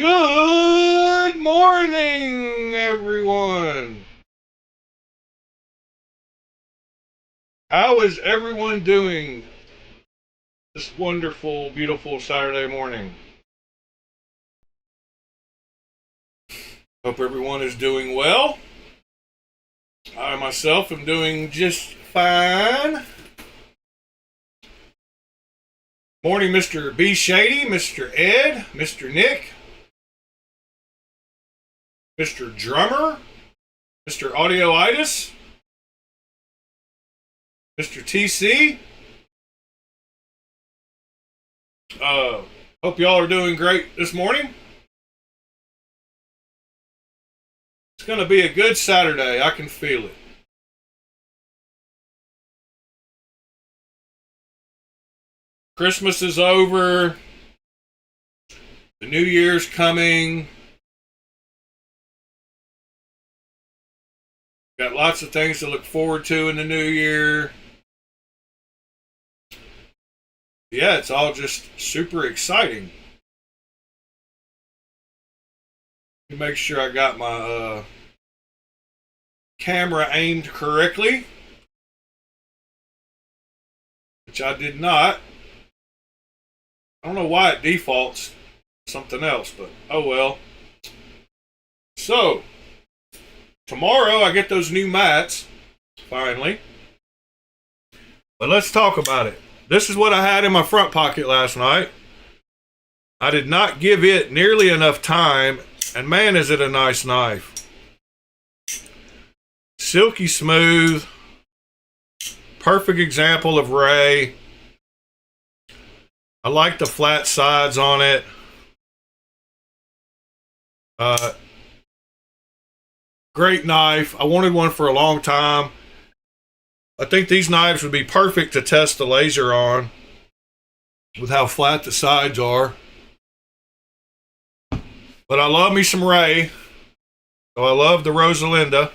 Good morning, everyone. How is everyone doing this wonderful, beautiful Saturday morning? Hope everyone is doing well. I myself am doing just fine. Morning, Mr. B. Shady, Mr. Ed, Mr. Nick, Mr. Drummer, Mr. Audioitis, Mr. TC. Hope y'all are doing great this morning. It's going to be a good Saturday. I can feel it. Christmas is over. The New Year's coming. Got lots of things to look forward to in the new year. Yeah, it's all just super exciting. Let me make sure I got my camera aimed correctly, which I did not. I don't know why it defaults something else, but oh well. So, tomorrow I get those new mats, finally. But let's talk about it. This is what I had in my front pocket last night. I did not give it nearly enough time, and man, is it a nice knife. Silky smooth. Perfect example of ray. I like the flat sides on it. Great knife. I wanted one for a long time. I think these knives would be perfect to test the laser on with how flat the sides are. But I love me some ray. So I love the Rosalinda.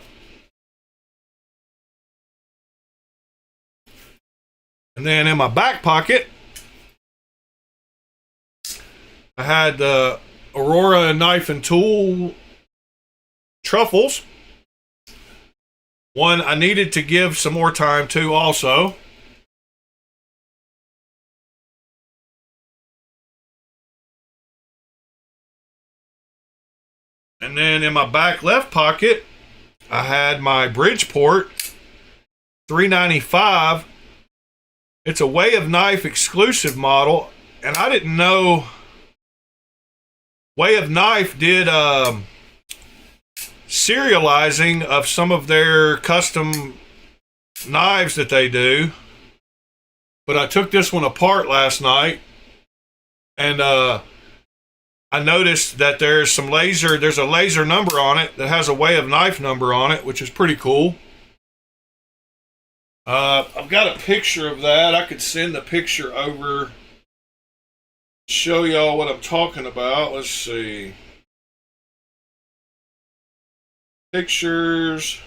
And then in my back pocket, I had the Aurora Knife and Tool truffles. One I needed to give some more time to also. And then in my back left pocket, I had my Bridgeport 395. It's a Way of Knife exclusive model, and I didn't know Way of Knife did serializing of some of their custom knives that they do. But I took this one apart last night, and I noticed that there's a laser number on it that has a Way of Knife number on it, which is pretty cool. I've got a picture of that. I could send the picture over, show y'all what I'm talking about. Let's see. Pictures,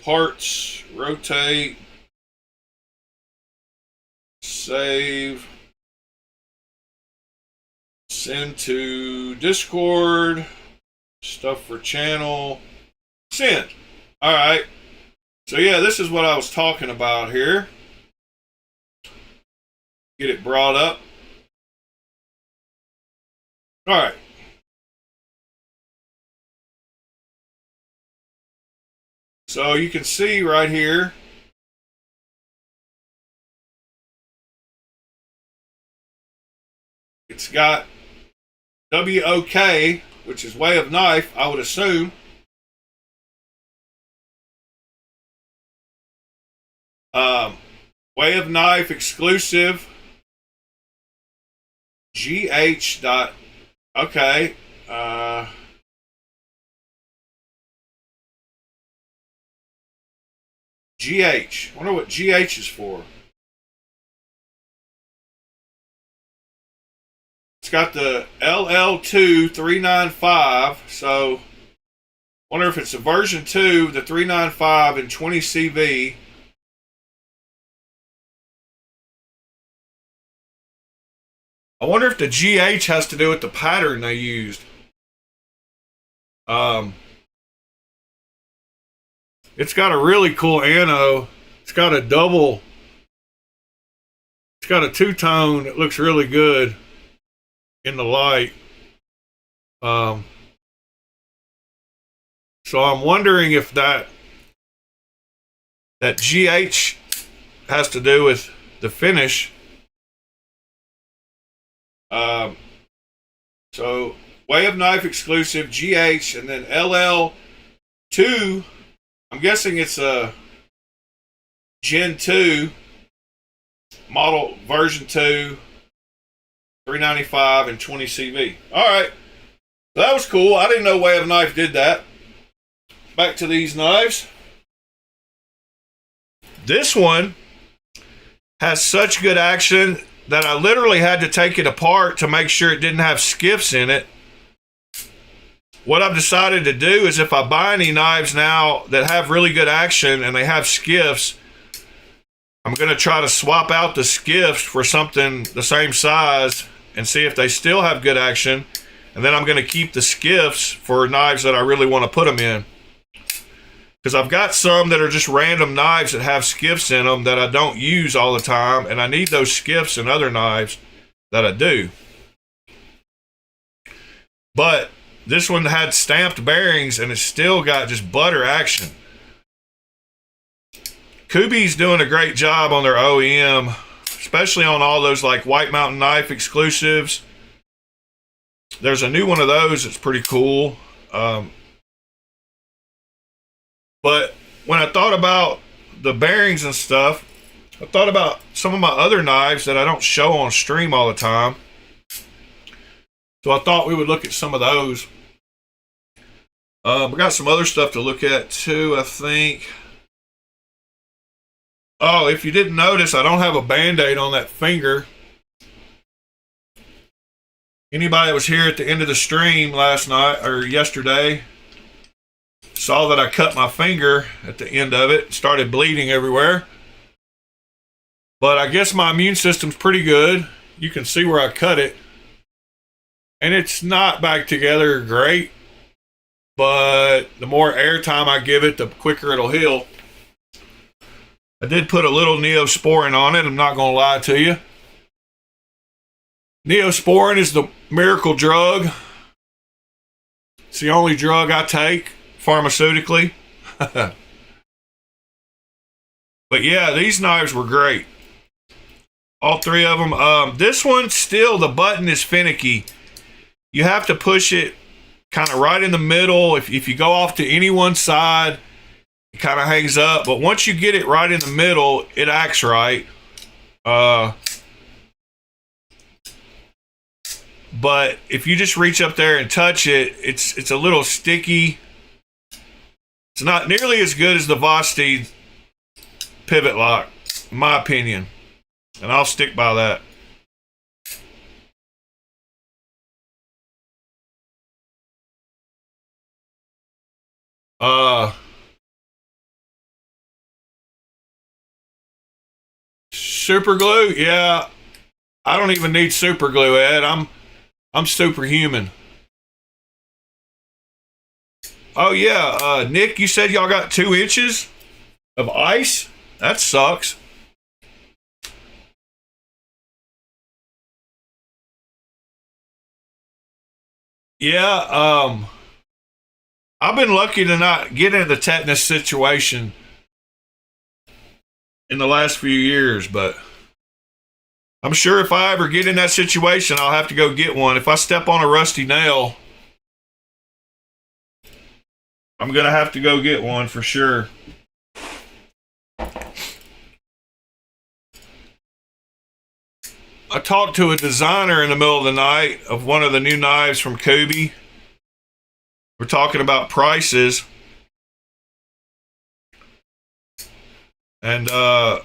parts, rotate, save, send to Discord, stuff for channel, send. All right. So yeah, this is what I was talking about here. Get it brought up. All right. So you can see right here, it's got WOK, which is Way of Knife, I would assume. Way of Knife exclusive. GH dot. Okay. GH. I wonder what GH is for. It's got the LL2 395. So, I wonder if it's a version 2, the 395 and 20 CV. I wonder if the GH has to do with the pattern they used. It's got a really cool ano. It's got a double. It's got a two-tone that looks really good in the light. So I'm wondering if that GH has to do with the finish. So Way of Knife exclusive GH, and then LL2. I'm guessing it's a Gen 2 model, version 2, 395 and 20 CV. All right, so that was cool. I didn't know Way of Knife did that. Back to these knives. This one has such good action that I literally had to take it apart to make sure it didn't have skiffs in it. What I've decided to do is, if I buy any knives now that have really good action and they have skiffs, I'm going to try to swap out the skiffs for something the same size and see if they still have good action. And then I'm going to keep the skiffs for knives that I really want to put them in. Because I've got some that are just random knives that have skiffs in them that I don't use all the time, and I need those skiffs in other knives that I do. But this one had stamped bearings and it's still got just butter action. Kubey's doing a great job on their OEM, especially on all those like White Mountain Knife exclusives. There's a new one of those that's pretty cool. But when I thought about the bearings and stuff, I thought about some of my other knives that I don't show on stream all the time. So I thought we would look at some of those. We got some other stuff to look at too, I think. Oh, if you didn't notice, I don't have a Band-Aid on that finger. Anybody that was here at the end of the stream last night or yesterday saw that I cut my finger at the end of it. It started bleeding everywhere. But I guess my immune system's pretty good. You can see where I cut it. And it's not back together great. But the more airtime I give it, the quicker it'll heal. I did put a little Neosporin on it. I'm not going to lie to you. Neosporin is the miracle drug. It's the only drug I take pharmaceutically. But yeah, these knives were great. All three of them. This one, still, the button is finicky. You have to push it kind of right in the middle. If you go off to any one side, it kind of hangs up. But once you get it right in the middle, it acts right. But if you just reach up there and touch it, it's a little sticky. It's not nearly as good as the Vosteed pivot lock, in my opinion. And I'll stick by that. Super glue? Yeah. I don't even need super glue, Ed. I'm superhuman. Oh yeah, Nick, you said y'all got 2 inches of ice? That sucks. Yeah, I've been lucky to not get in the tetanus situation in the last few years, but I'm sure if I ever get in that situation, I'll have to go get one. If I step on a rusty nail, I'm going to have to go get one for sure. I talked to a designer in the middle of the night of one of the new knives from Kubey. We're talking about prices. And I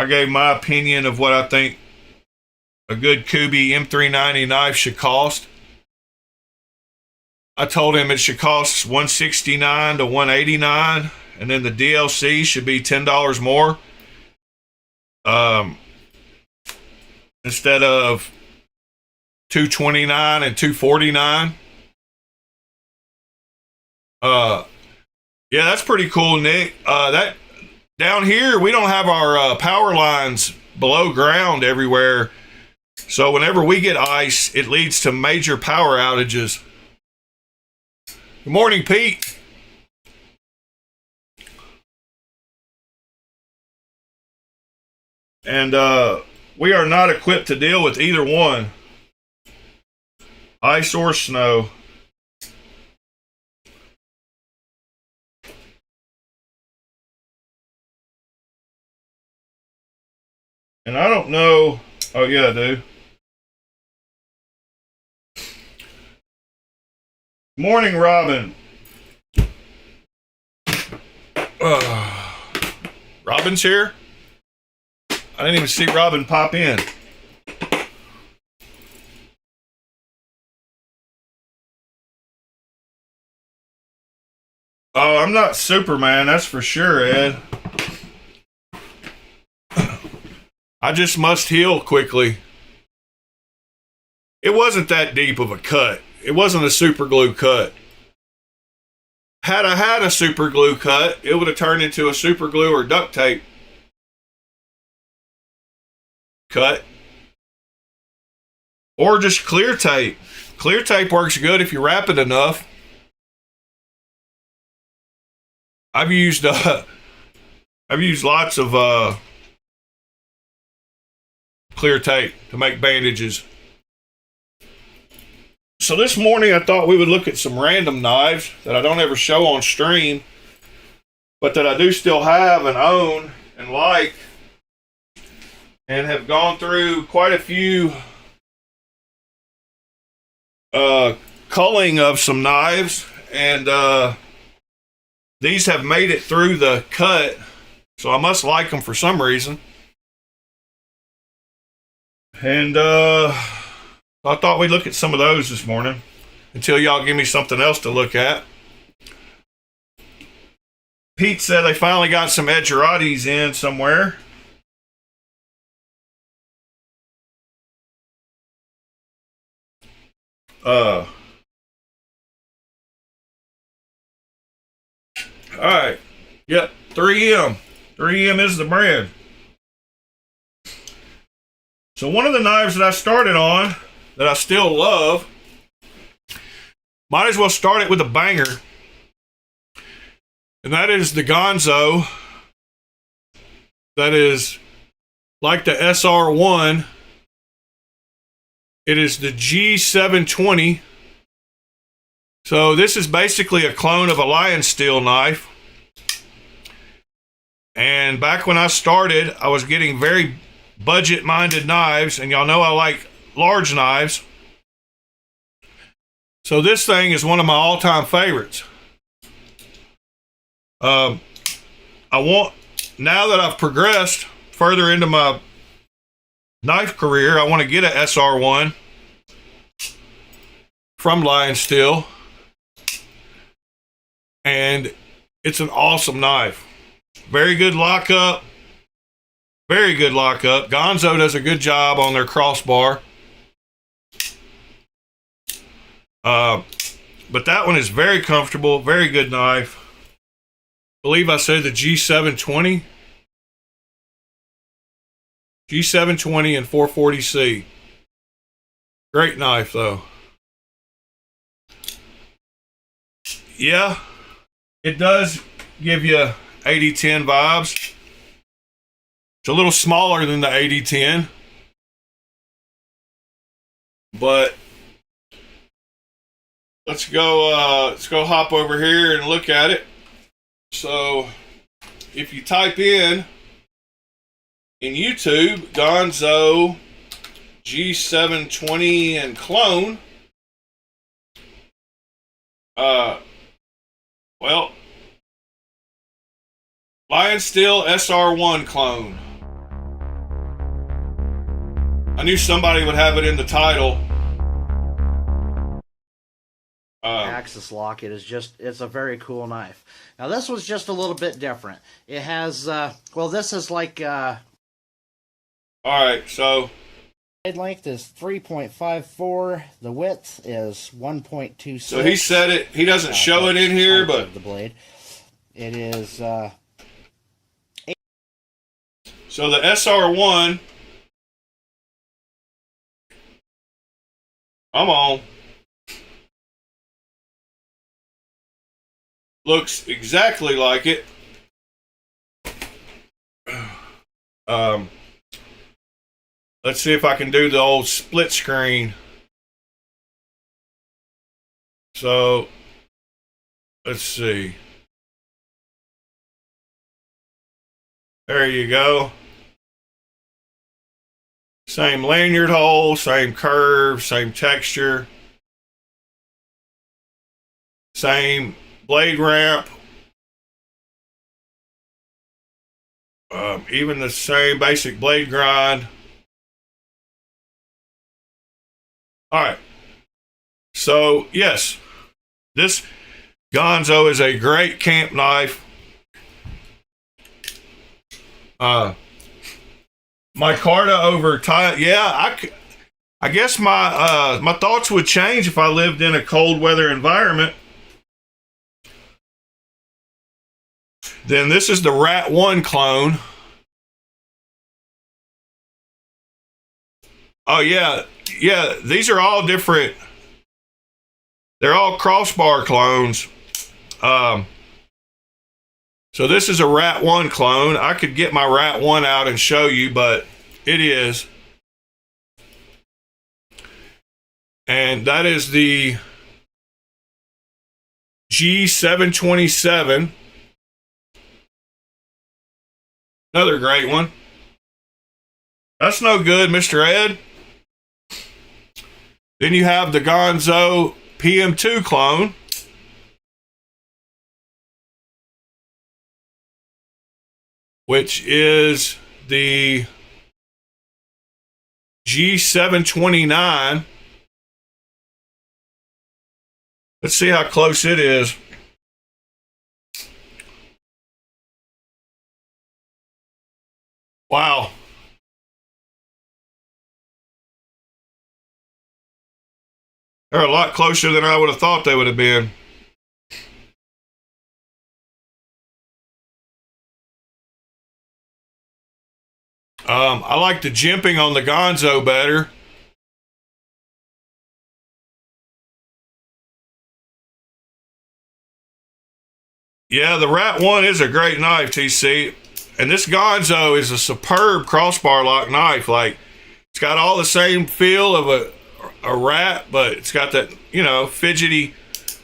gave my opinion of what I think a good Kubey M390 knife should cost. I told him it should cost $169 to $189, and then the DLC should be $10 more. instead of $229 and $249. Yeah, that's pretty cool, Nick. That down here we don't have our power lines below ground everywhere, so whenever we get ice, it leads to major power outages. Good morning, Pete. And we are not equipped to deal with either one, ice or snow. And I don't know. Oh, yeah, I do. Morning, Robin. Robin's here? I didn't even see Robin pop in. Oh, I'm not Superman, that's for sure, Ed. I just must heal quickly. It wasn't that deep of a cut. It wasn't a super glue cut. Had I had a super glue cut, it would have turned into a super glue or duct tape cut. Or just clear tape. Clear tape works good if you wrap it enough. I've used lots of clear tape to make bandages. So this morning I thought we would look at some random knives that I don't ever show on stream, but that I do still have and own and like, and have gone through quite a few culling of some knives, and these have made it through the cut, so I must like them for some reason. And I thought we'd look at some of those this morning until y'all give me something else to look at. Pete said they finally got some Edgeratis in somewhere. Alright. Yep, 3M. 3M is the brand. So one of the knives that I started on, that I still love, might as well start it with a banger. And that is the Gonzo. That is like the SR1. It is the G720. So this is basically a clone of a lion steel knife. And back when I started, I was getting very budget-minded knives, and y'all know I like large knives. So this thing is one of my all-time favorites. Now that I've progressed further into my knife career, I want to get a SR1 from Lion Steel, and it's an awesome knife. Very good lockup. Very good lockup. Gonzo does a good job on their crossbar. But that one is very comfortable. Very good knife. I believe I said the G720. G720 and 440C. Great knife, though. Yeah, it does give you 80-10 vibes. It's a little smaller than the 80-10, but let's go hop over here and look at it. So if you type in YouTube Gonzo G720 and clone, well, Lion Steel SR1 clone. I knew somebody would have it in the title. Axis lock. It's a very cool knife. Now this one's just a little bit different. It has, well, this is like, Alright, so Blade length is 3.54. The width is 1.26. So he said it. He doesn't show it in here, but the blade. It is. So the SR1. Come on. Looks exactly like it. Let's see if I can do the old split screen. So, let's see. There you go. Same lanyard hole, same curve, same texture. Same blade ramp. Even the same basic blade grind. Alright. So, yes. This Gonzo is a great camp knife. My Carta over time. Yeah, I guess my thoughts would change if I lived in a cold weather environment. Then this is the Rat 1 clone. Oh yeah, these are all different. They're all crossbar clones. So this is a Rat 1 clone. I could get my Rat 1 out and show you, but it is. And that is the G727. Another great one. That's no good, Mr. Ed. Then you have the Gonzo PM2 clone. Which is the G729. Let's see how close it is. Wow. They're a lot closer than I would have thought they would have been. I like the jimping on the Gonzo better. Yeah, the Rat 1 is a great knife, TC. And this Gonzo is a superb crossbar lock knife. Like, it's got all the same feel of a rat, but it's got that, you know, fidgety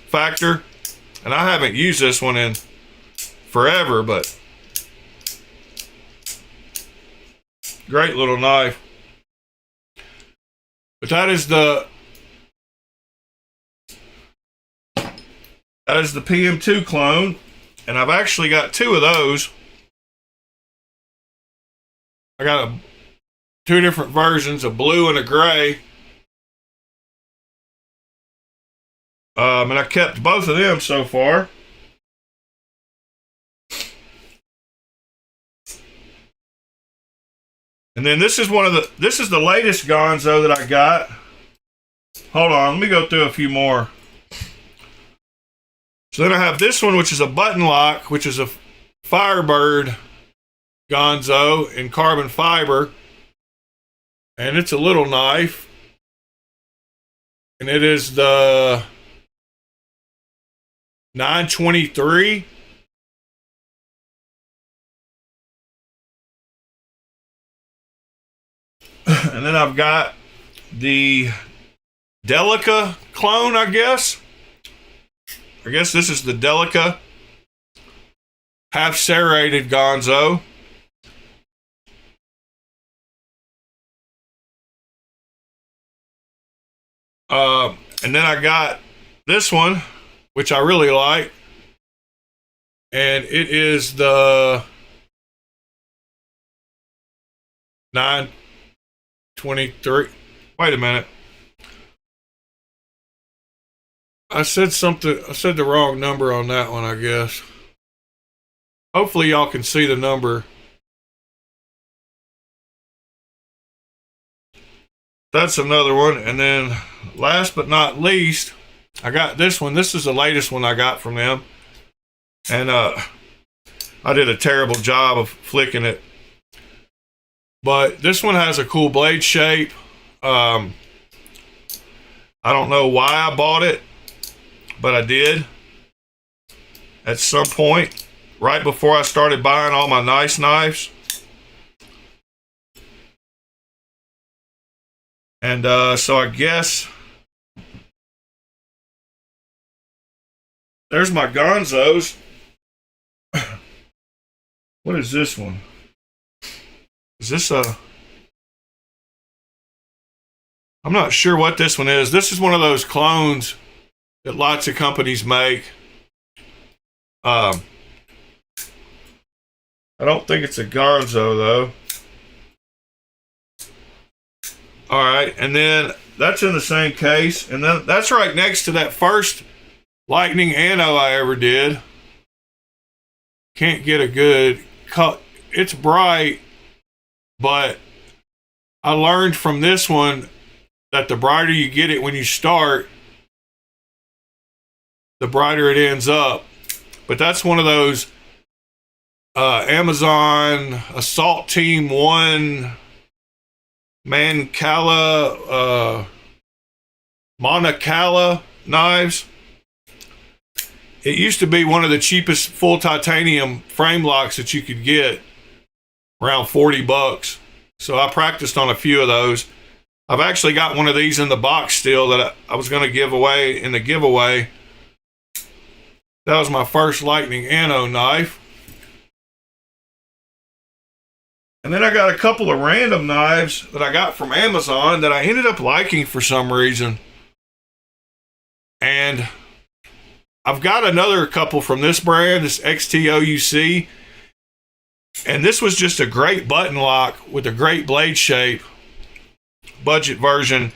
factor. And I haven't used this one in forever, but great little knife. But that is the PM2 clone, and I've actually got two of those. I got two different versions, a blue and a gray. And I kept both of them so far. And then this is the latest Gonzo that I got. Hold on, let me go through a few more. So then I have this one, which is a button lock, which is a Firebird Gonzo in carbon fiber. And it's a little knife. And it is the 923. And then I've got the Delica clone, I guess. I guess this is the Delica half serrated Gonzo. And then I got this one, which I really like. And it is the 923. Wait a minute. I said the wrong number on that one, I guess. Hopefully y'all can see the number. that's another one. And then last but not least, I got this one. This is the latest one I got from them. And I did a terrible job of flicking it. But this one has a cool blade shape. I don't know why I bought it, but I did. At some point, right before I started buying all my nice knives. And so I guess there's my Gonzos. What is this one? Is this a... I'm not sure what this one is. This is one of those clones that lots of companies make. I don't think it's a Gonzo though. Alright, and then that's in the same case. And then that's right next to that first Lightning Anno I ever did. Can't get a good cut. It's bright, but I learned from this one that the brighter you get it when you start, the brighter it ends up. But that's one of those Amazon Assault Team 1 Mancala Monacala knives. It used to be one of the cheapest full titanium frame locks that you could get, around $40. So I practiced on a few of those. I've actually got one of these in the box still that I was going to give away in the giveaway. That was my first Lightning Anno knife. And then I got a couple of random knives that I got from Amazon that I ended up liking for some reason. And I've got another couple from this brand, this Ketuo USA. And this was just a great button lock with a great blade shape. Budget version.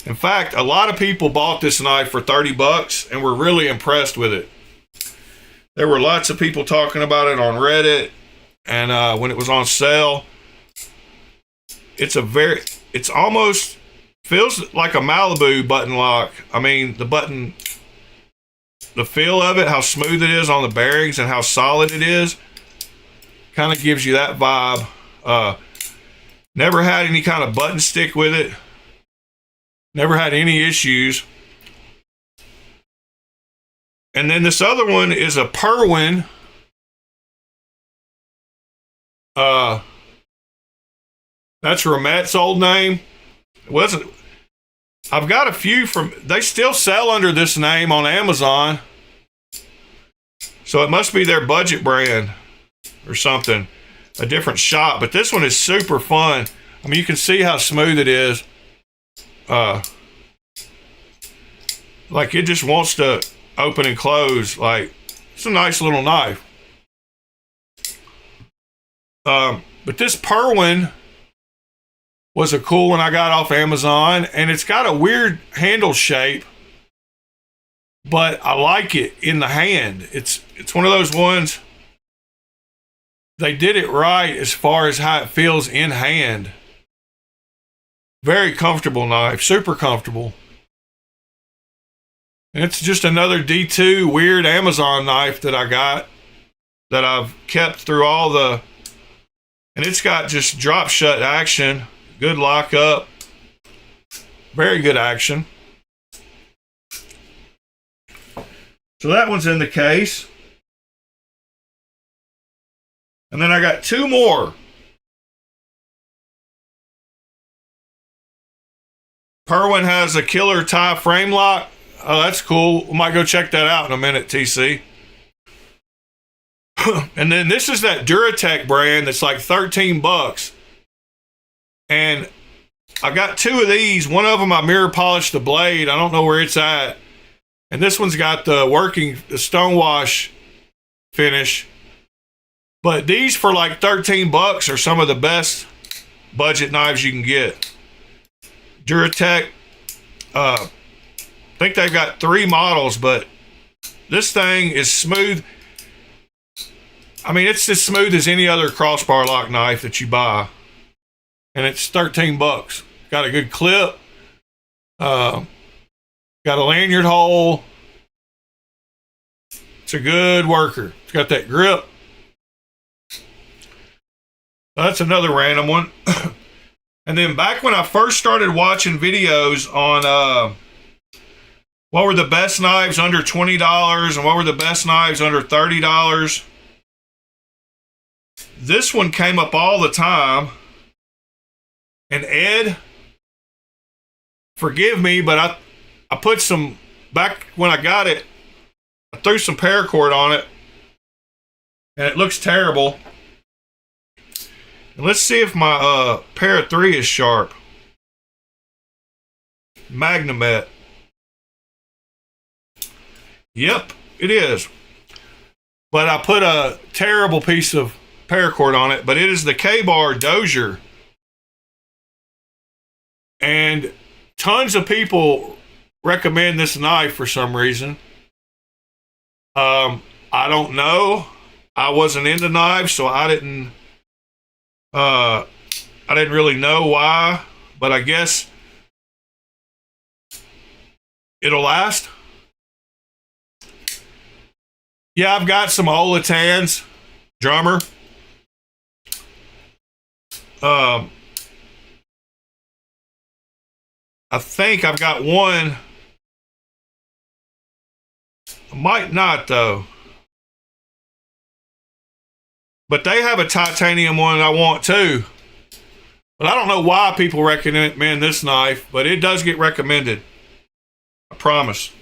In fact, a lot of people bought this knife for $30 and were really impressed with it. There were lots of people talking about it on Reddit, and when it was on sale. It's almost feels like a Malibu button lock. I mean, the feel of it, how smooth it is on the bearings and how solid it is, kind of gives you that vibe. Never had any kind of button stick with it. Never had any issues. And then this other one is a Perwin. That's Ramet's old name. It wasn't. I've got a few from. They still sell under this name on Amazon. So it must be their budget brand or something. A different shop, but this one is super fun. I mean, you can see how smooth it is. Like it just wants to open and close. Like it's a nice little knife. But this Perwin was a cool one I got off Amazon, and it's got a weird handle shape, but I like it in the hand. It's one of those ones. They did it right as far as how it feels in hand. Very comfortable knife, super comfortable. And it's just another D2 weird Amazon knife that I got that I've kept through all the, and it's got just drop shut action, good lockup, very good action. So that one's in the case. And then I got two more. Perwin has a killer tie frame lock. Oh, that's cool. We might go check that out in a minute, TC. And then this is that Duratech brand that's like $13. And I got two of these. One of them I mirror polished the blade. I don't know where it's at. And this one's got the stonewash finish. But these for like $13 are some of the best budget knives you can get. Duratech. I think they've got 3 models, but this thing is smooth. I mean, it's as smooth as any other crossbar lock knife that you buy. And it's $13. Got a good clip. Got a lanyard hole. It's a good worker. It's got that grip. That's another random one. And then back when I first started watching videos on what were the best knives under $20 and what were the best knives under $30, this one came up all the time. And Ed, forgive me, but I put some, back when I got it, I threw some paracord on it, and it looks terrible. And let's see if my Para 3 is sharp. Magnamet. Yep, it is. But I put a terrible piece of paracord on it, but it is the K-Bar Dozier. And tons of people recommend this knife for some reason. I don't know. I wasn't into knives, so I didn't really know why, but I guess it'll last. Yeah, I've got some Olitans drummer. I think I've got one. I might not, though. But they have a titanium one I want too. But I don't know why people recommend this knife, but it does get recommended. I promise.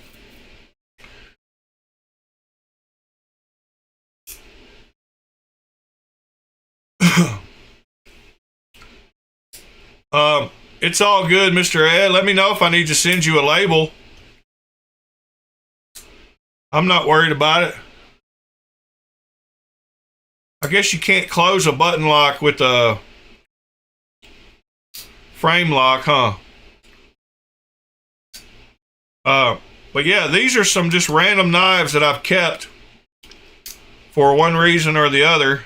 It's all good, Mr. Ed. Let me know if I need to send you a label. I'm not worried about it. I guess you can't close a button lock with a frame lock, huh? But yeah, these are some just random knives that I've kept for one reason or the other.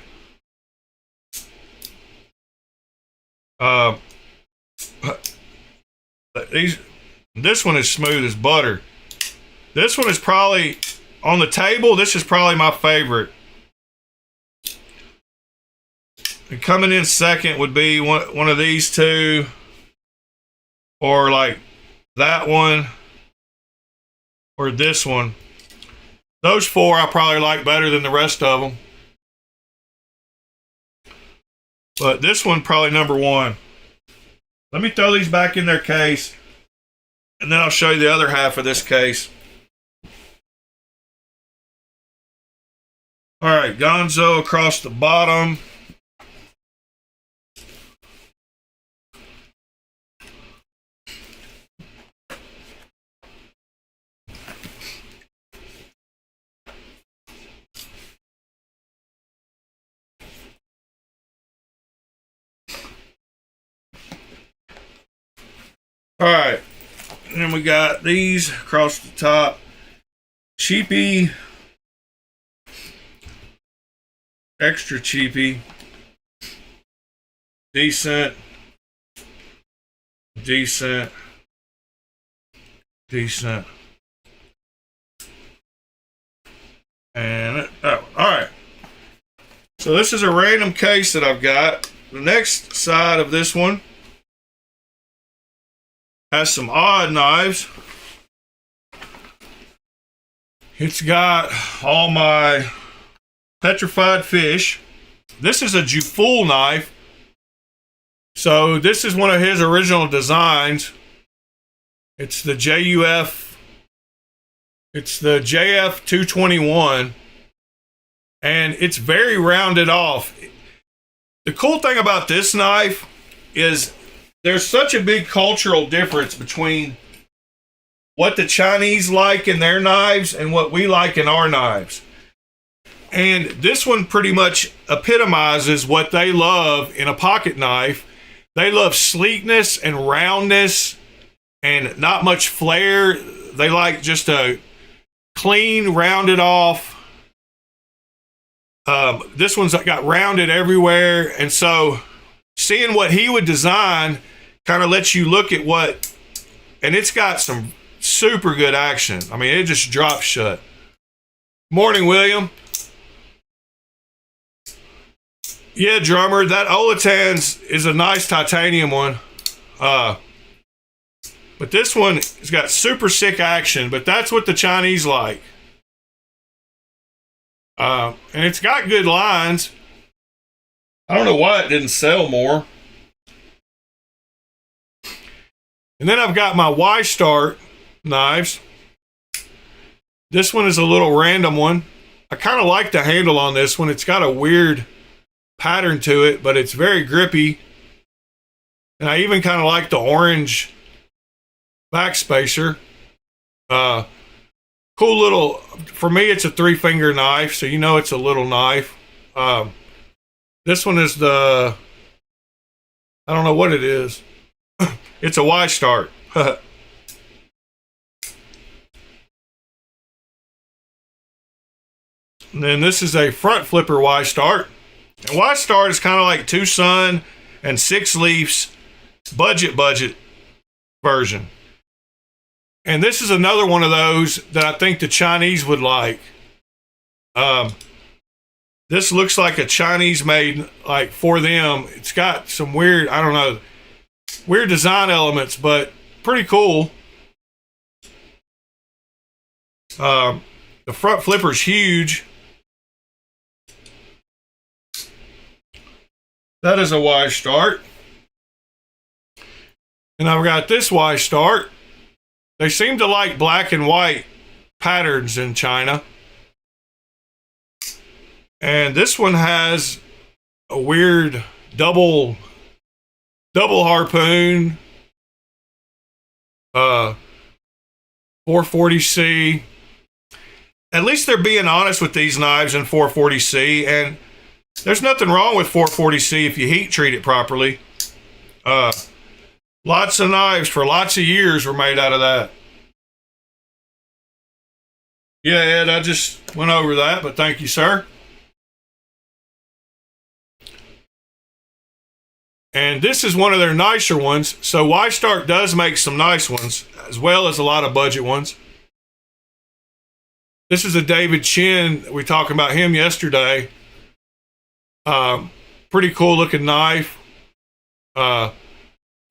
This one is smooth as butter. This one is probably on the table. This is probably my favorite. And coming in second would be one of these two, or like that one, or this one. Those four I probably like better than the rest of them. But this one probably number one. Let me throw these back in their case, and then I'll show you the other half of this case. All right, Gonzo across the bottom. All right, and then we got these across the top. Cheapy, extra cheapy, decent, decent, decent, and that one. All right, so this is a random case that I've got. The next side of this one has some odd knives. It's got all my petrified fish. This is a Jufull knife. So this is one of his original designs. It's the JUF. It's the JF 221. And it's very rounded off. The cool thing about this knife is there's such a big cultural difference between what the Chinese like in their knives and what we like in our knives. And this one pretty much epitomizes what they love in a pocket knife. They love sleekness and roundness and not much flair. They like just a clean, rounded off. This one's got rounded everywhere. And so seeing what he would design kind of lets you look at what and it's got some super good action. I mean, it just drops shut. Morning, William. Yeah, drummer, that Olitans is a nice titanium one. But this one has got super sick action, but that's what the Chinese like. And it's got good lines. I don't know why it didn't sell more. And then I've got my Y-Start knives. This one is a little random one. I kind of like the handle on this one. It's got a weird pattern to it, but it's very grippy. And I even kind of like the orange backspacer. Cool little, for me it's a 3-finger knife, so you know it's a little knife. This one is the, I don't know what it is. It's a Y-Start. And then this is a front flipper Y-Start. And Y-Start is kind of like Tucson and 6 Leafs budget version. And this is another one of those that I think the Chinese would like. This looks like a Chinese made, like, for them. It's got some weird, I don't know, weird design elements, but pretty cool. The front flipper's huge. That is a Y-Start. And I've got this Y-Start. They seem to like black and white patterns in China. And this one has a weird double harpoon. 440C. At least they're being honest with these knives in 440C, and there's nothing wrong with 440C if you heat treat it properly. Lots of knives for lots of years were made out of that. Yeah, Ed, I just went over that, but thank you, sir. And this is one of their nicer ones. So Y-Start does make some nice ones, as well as a lot of budget ones. This is a David Chin. We talked about him yesterday. Pretty cool looking knife.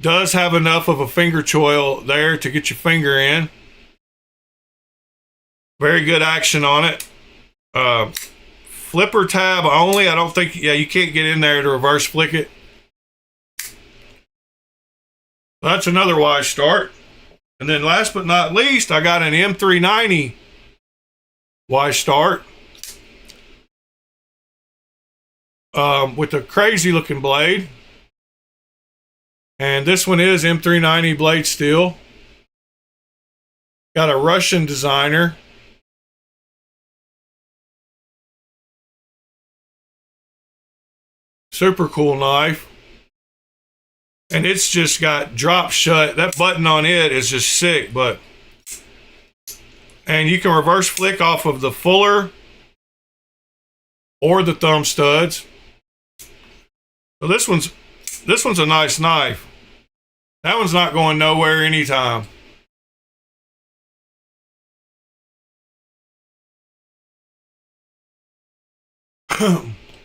Does have enough of a finger choil there to get your finger in. Very good action on it. Flipper tab only. I don't think, yeah, you can't get in there to reverse flick it. That's another Y-Start. And then last but not least, I got an M390 Y-Start. With a crazy looking blade. And this one is M390 blade steel. Got a Russian designer. Super cool knife. And it's just got drop shut. That button on it is just sick, but. And you can reverse flick off of the Fuller or the thumb studs. So this one's a nice knife. That one's not going nowhere anytime.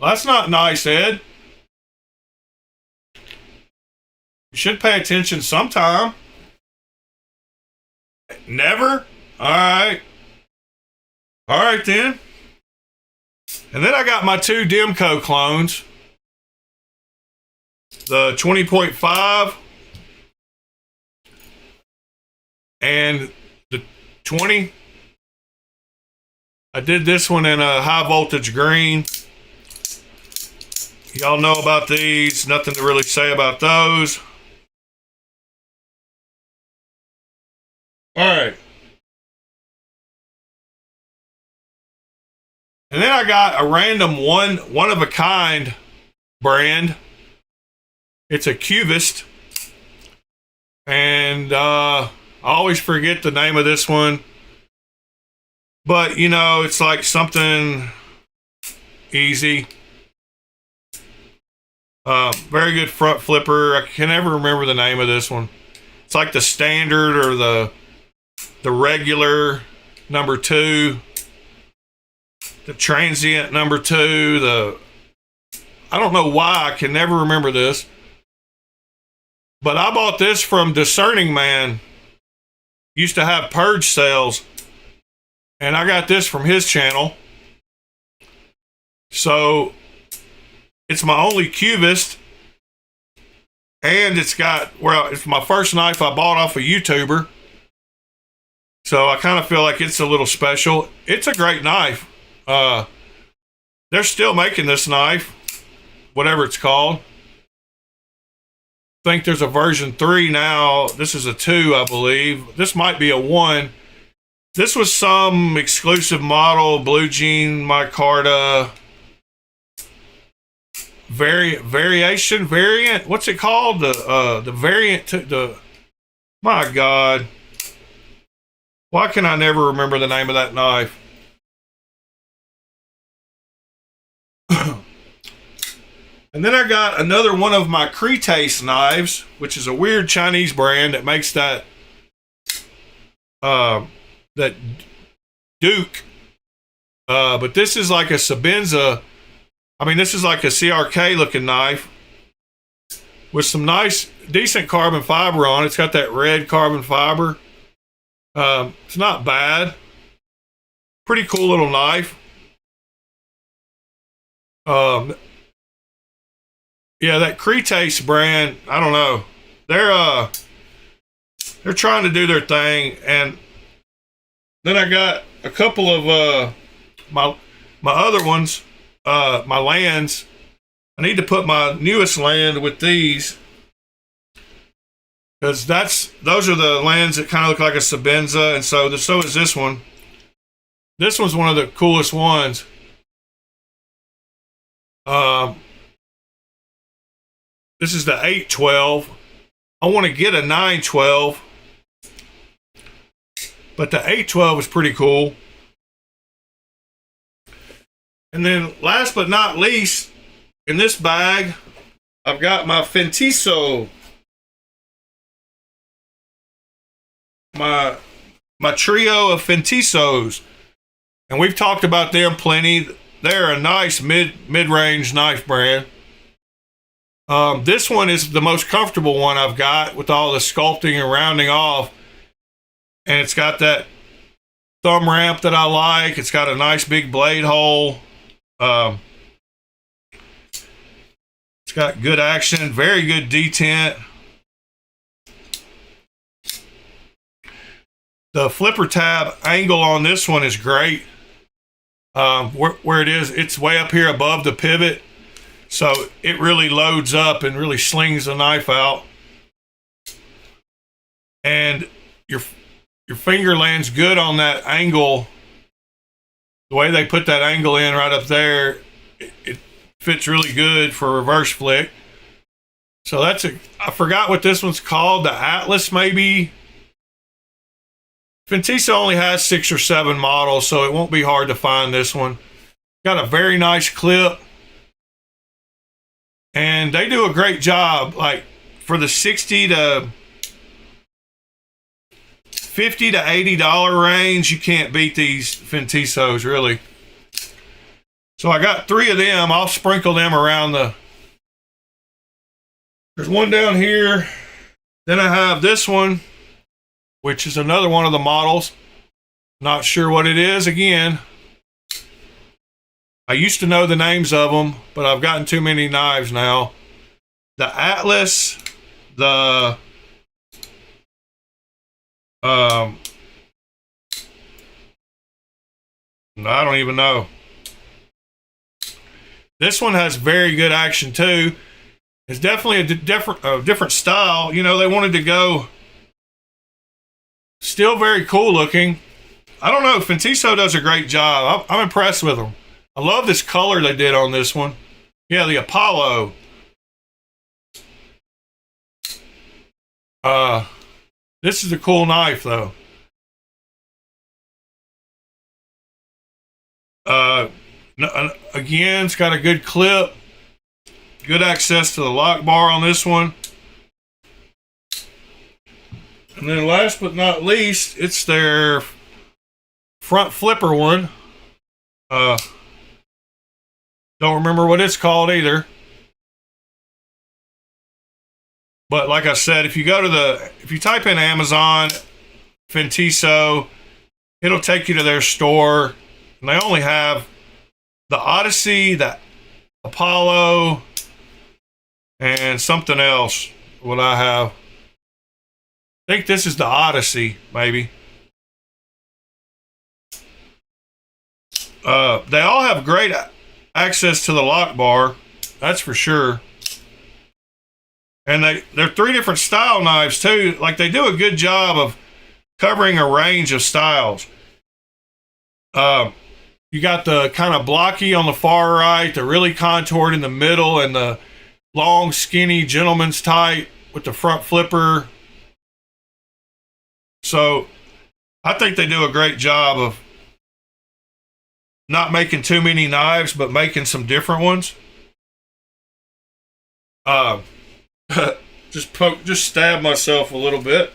That's not nice, Ed. You should pay attention sometime. Never? Alright. Alright then. And then I got my 2 Demco clones. The 20.5 and the 20. I did this one in a high voltage green. Y'all know about these. Nothing to really say about those. All right. And then I got a random one of a kind brand. It's a cubist. And I always forget the name of this one. But, you know, it's like something easy. Very good front flipper. I can never remember the name of this one. It's like the standard or the regular number 2, the transient number 2, I don't know why, I can never remember this. But I bought this from Discerning Man. Used to have purge sales. And I got this from his channel. So it's my only cubist. And it's my first knife I bought off a YouTuber. So I kind of feel like it's a little special. It's a great knife. They're still making this knife, whatever it's called. I think there's a version 3 now. This is a 2, I believe. This might be a 1. This was some exclusive model, Blue Jean micarta variant. What's it called? The variant. My God. Why can I never remember the name of that knife? And then I got another one of my Kubey knives, which is a weird Chinese brand that makes that Duke. But this is like a Sabenza. I mean, this is like a CRK looking knife with some nice, decent carbon fiber on it. It's got that red carbon fiber. It's not bad. Pretty cool little knife. Yeah, that Kubey brand, I don't know. They're trying to do their thing. And then I got a couple of my other ones, my lands. I need to put my newest land with these, because those are the lands that kind of look like a Sabenza, and so is this one. This one's one of the coolest ones. This is the 812. I want to get a 912, but the 812 is pretty cool. And then last but not least, in this bag, I've got my Fentiso. My trio of Fentisos. And we've talked about them plenty. They're a nice mid-range knife brand. This one is the most comfortable one I've got, with all the sculpting and rounding off. And it's got that thumb ramp that I like. It's got a nice big blade hole. It's got good action, very good detent. The flipper tab angle on this one is great. Where it is, it's way up here above the pivot. So it really loads up and really slings the knife out. And your finger lands good on that angle. The way they put that angle in right up there, it fits really good for reverse flick. So I forgot what this one's called. The Atlas, maybe. Fentiso only has 6 or 7 models, so it won't be hard to find this one. Got a very nice clip. And they do a great job. Like, for the $60 to $50 to $80 range, you can't beat these Fentisos, really. So I got 3 of them. I'll sprinkle them around there's one down here. Then I have this one, which is another one of the models. Not sure what it is again. I used to know the names of them, but I've gotten too many knives now. The Atlas, I don't even know. This one has very good action too. It's definitely a different style. You know, they wanted to go. Still very cool looking. I don't know. Fentiso does a great job. I'm impressed with them. I love this color they did on this one. Yeah, the Apollo. This is a cool knife, though. Again, it's got a good clip. Good access to the lock bar on this one. And then last but not least, it's their front flipper one. Don't remember what it's called either. But like I said, if you type in Amazon, Fintiso, it'll take you to their store. And they only have the Odyssey, the Apollo, and something else. What I have. I think this is the Odyssey, maybe. They all have great access to the lock bar, that's for sure. And they're 3 different style knives too. Like, they do a good job of covering a range of styles. You got the kind of blocky on the far right, the really contoured in the middle, and the long, skinny gentleman's type with the front flipper. So I think they do a great job of not making too many knives, but making some different ones. Just stab myself a little bit.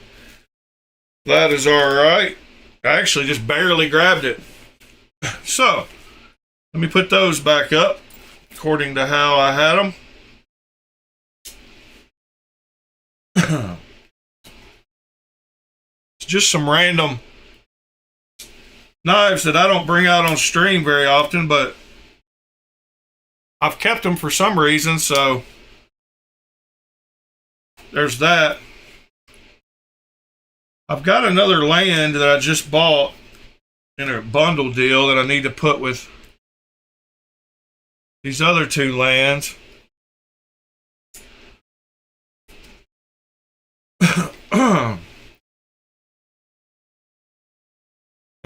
That is all right. I actually just barely grabbed it. So let me put those back up according to how I had them. It's just some random knives that I don't bring out on stream very often, but I've kept them for some reason, so there's that. I've got another land that I just bought in a bundle deal that I need to put with these other 2 lands.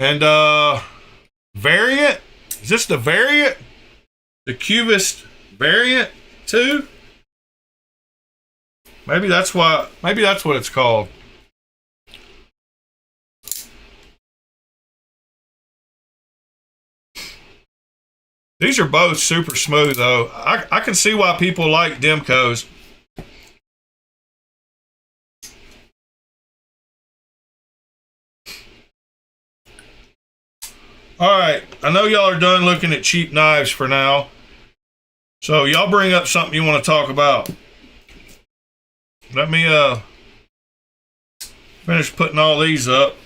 And variant, is this the variant? The Cubist variant too? Maybe that's what it's called. These are both super smooth though. I can see why people like Demcos. Alright, I know y'all are done looking at cheap knives for now. So y'all bring up something you want to talk about. Let me finish putting all these up.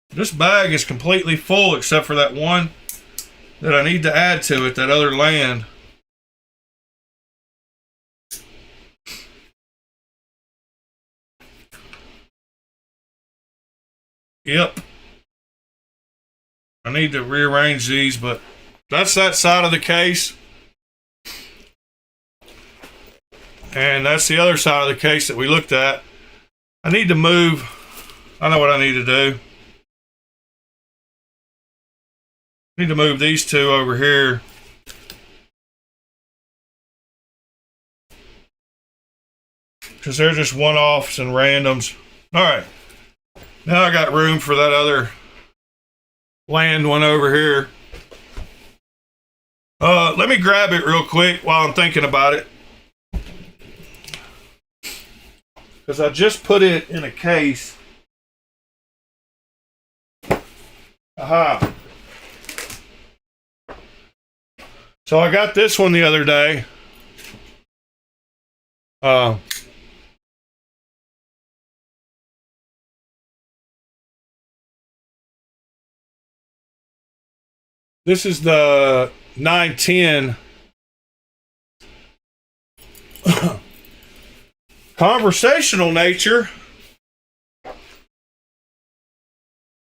This bag is completely full except for that one that I need to add to it, that other land. Yep. I need to rearrange these, but that's that side of the case. And that's the other side of the case that we looked at. I need to move. I know what I need to do. I need to move these 2 over here. Because they're just one-offs and randoms. Alright. Now I got room for that other land one over here. Let me grab it real quick while I'm thinking about it. Because I just put it in a case. Aha. So I got this one the other day. This is the 910 conversational nature.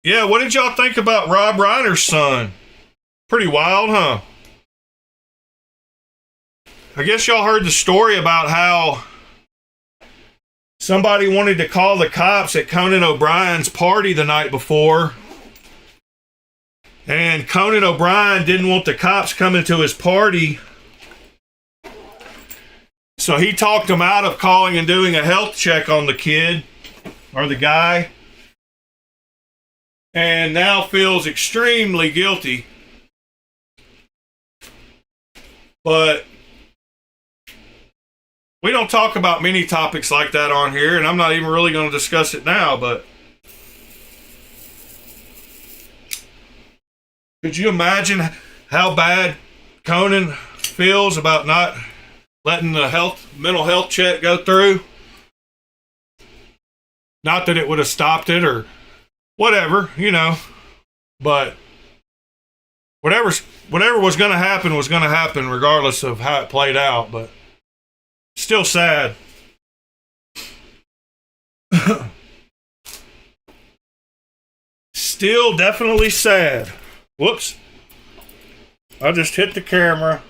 Yeah, what did y'all think about Rob Reiner's son? Pretty wild, huh? I guess y'all heard the story about how somebody wanted to call the cops at Conan O'Brien's party the night before. And Conan O'Brien didn't want the cops coming to his party. So he talked them out of calling and doing a health check on the kid or the guy. And now feels extremely guilty. But we don't talk about many topics like that on here, and I'm not even really going to discuss it now, but could you imagine how bad Conan feels about not letting the mental health check go through? Not that it would have stopped it or whatever, you know, but whatever was going to happen regardless of how it played out, but still sad. Still definitely sad. Whoops. I just hit the camera.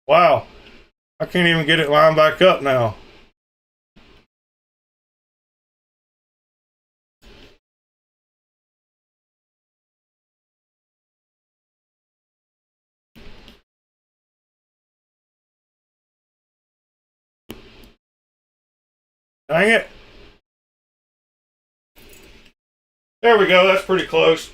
Wow. I can't even get it lined back up now. Dang it. There we go. That's pretty close.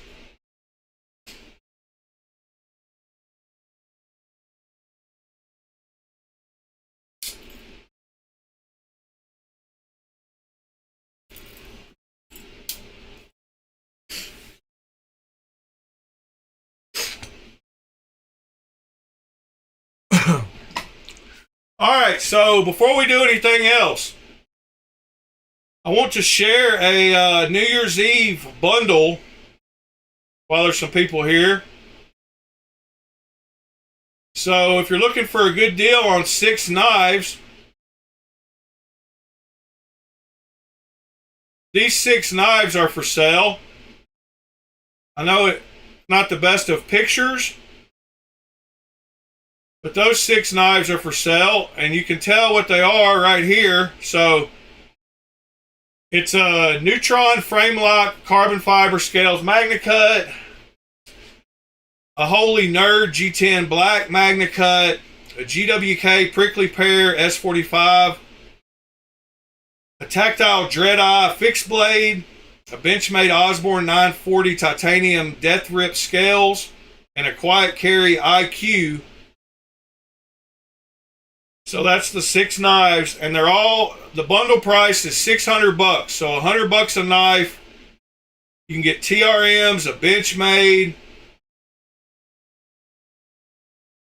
All right, so before we do anything else, I want to share a New Year's Eve bundle while there's some people here. So if you're looking for a good deal on 6 knives, these 6 knives are for sale. I know it's not the best of pictures, but those 6 knives are for sale, and you can tell what they are right here. So it's a Neutron frame lock carbon fiber scales magna cut, a Holy Nerd G10 black magna cut, a GWK prickly pear S45, a tactile Dreadeye fixed blade, a Benchmade Osborne 940 titanium death rip scales, and a Quiet Carry IQ. So that's the 6 knives, and they're all, the bundle price is $600. So $100 a knife. You can get TRMs, a Benchmade,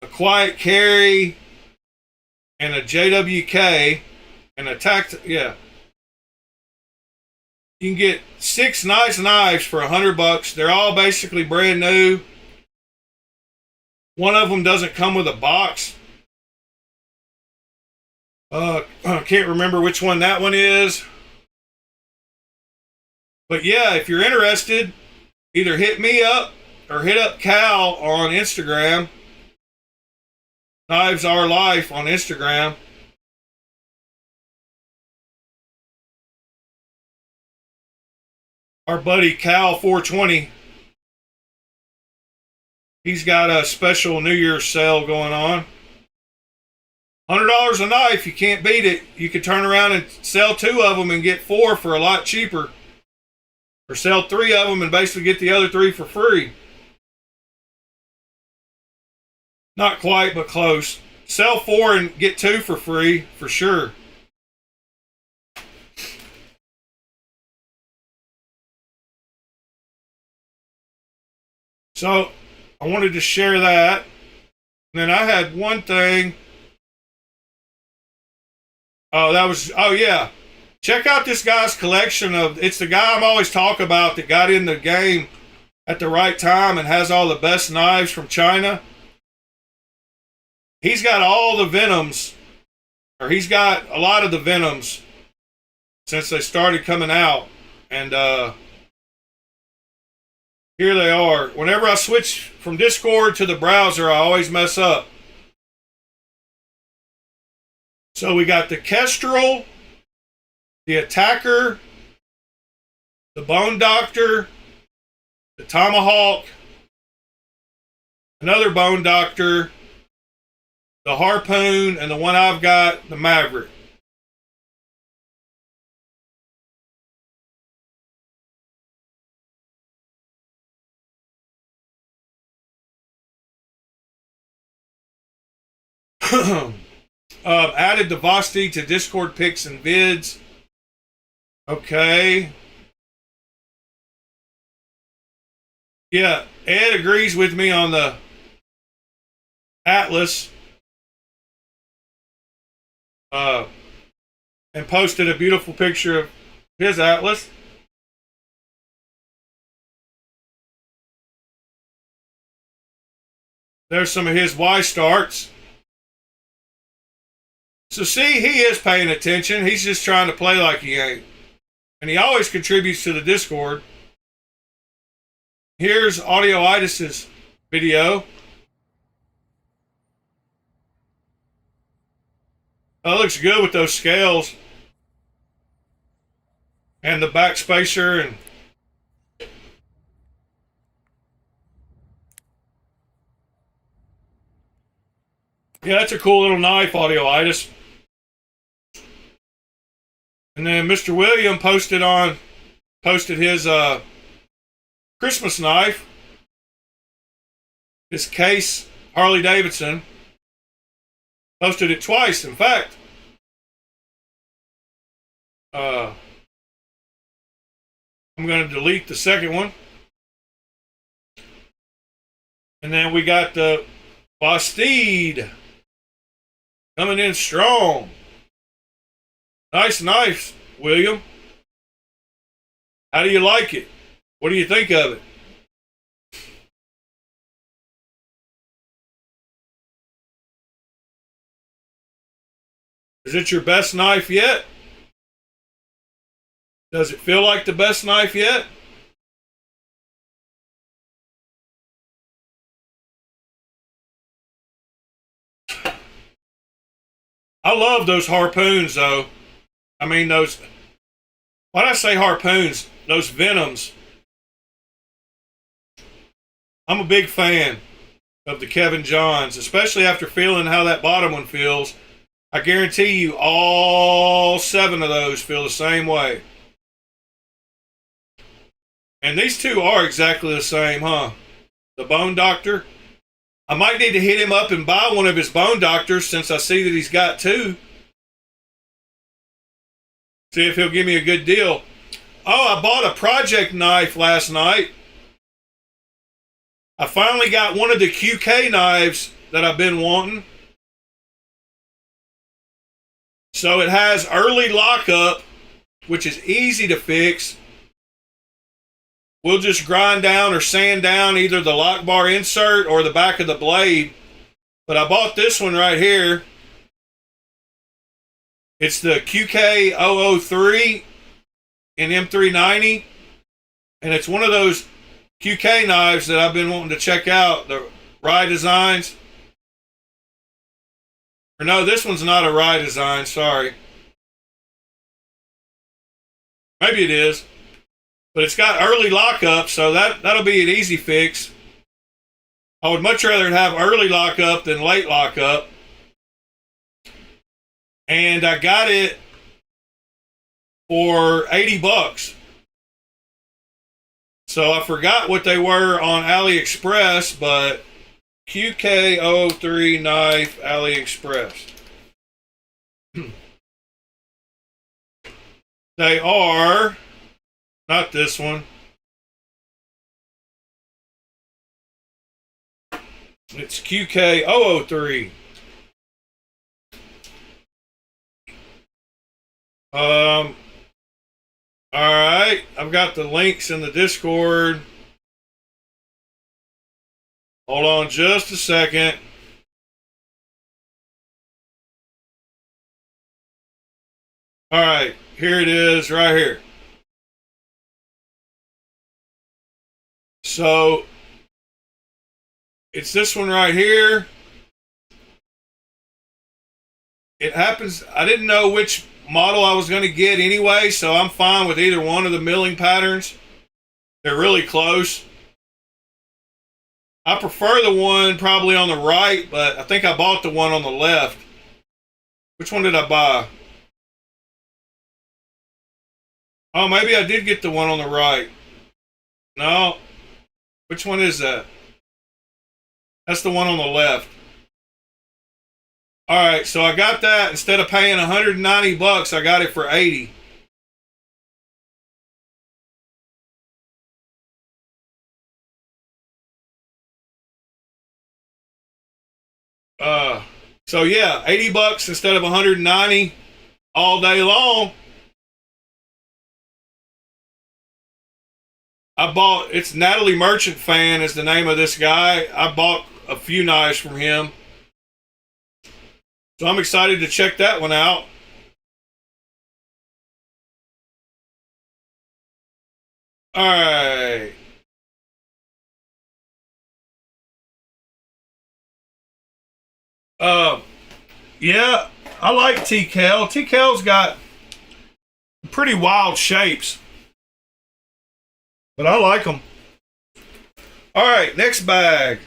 a Quiet Carry, and a JWK, and a You can get 6 nice knives for $100. They're all basically brand new. One of them doesn't come with a box. I can't remember which one that one is. But yeah, if you're interested, either hit me up or hit up Cal on Instagram. Knives Are Life on Instagram. Our buddy Cal 420. He's got a special New Year's sale going on. $100 a knife, you can't beat it. You could turn around and sell 2 of them and get 4 for a lot cheaper. Or sell 3 of them and basically get the other 3 for free. Not quite, but close. Sell 4 and get 2 for free, for sure. So, I wanted to share that. And then I had one thing. Oh yeah. Check out this guy's collection it's the guy I'm always talking about that got in the game at the right time and has all the best knives from China. He's got all the Venoms, or he's got a lot of the Venoms since they started coming out. And here they are. Whenever I switch from Discord to the browser, I always mess up. So we got the Kestrel, the Attacker, the Bone Doctor, the Tomahawk, another Bone Doctor, the Harpoon, and the one I've got, the Maverick. Added the Vosti to Discord pics and vids. Okay. Yeah, Ed agrees with me on the Atlas. And posted a beautiful picture of his Atlas. There's some of his Y starts. So see, he is paying attention. He's just trying to play like he ain't. And he always contributes to the Discord. Here's Audioitis' video. Oh, it looks good with those scales. And the back spacer and yeah, that's a cool little knife, Audioitis. And then Mr. William posted his Christmas knife, his case Harley Davidson. Posted it twice, in fact. I'm going to delete the second one. And then we got the Bastide coming in strong. Nice knife, William. How do you like it? What do you think of it? Is it your best knife yet? Does it feel like the best knife yet? I love those harpoons, though. I mean, those... Why did I say harpoons? Those Venoms. I'm a big fan of the Kevin Johns, especially after feeling how that bottom one feels. I guarantee you all 7 of those feel the same way. And these two are exactly the same, huh? The Bone Doctor. I might need to hit him up and buy one of his Bone Doctors since I see that he's got 2. See if he'll give me a good deal. Oh, I bought a project knife last night. I finally got one of the QK knives that I've been wanting. So it has early lockup, which is easy to fix. We'll just grind down or sand down either the lock bar insert or the back of the blade. But I bought this one right here. It's the QK003 in M390. And it's one of those QK knives that I've been wanting to check out. The Rye Designs. Or no, this one's not a Rye Design, sorry. Maybe it is. But it's got early lockup, so that'll be an easy fix. I would much rather have early lockup than late lockup. And I got it for $80. So I forgot what they were on AliExpress, but QK003 knife AliExpress. They are not this one. It's QK003. Alright, I've got the links in the Discord. Hold on just a second. Alright, here it is right here. So, it's this one right here. It happens, I didn't know which model I was going to get anyway, so I'm fine with either one of the milling patterns. They're really close. I prefer the one probably on the right, but I think I bought the one on the left. Which one did I buy? Oh, maybe I did get the one on the right. No. Which one is that? That's the one on the left. All right, so I got that. Instead of paying 190 bucks, I got it for 80. So yeah, 80 bucks instead of 190 all day long. I bought, it's Natalie Merchant Fan is the name of this guy. I bought a few knives from him. So I'm excited to check that one out. All right. Yeah, I like TCal. TCal's got pretty wild shapes, but I like them. All right, next bag.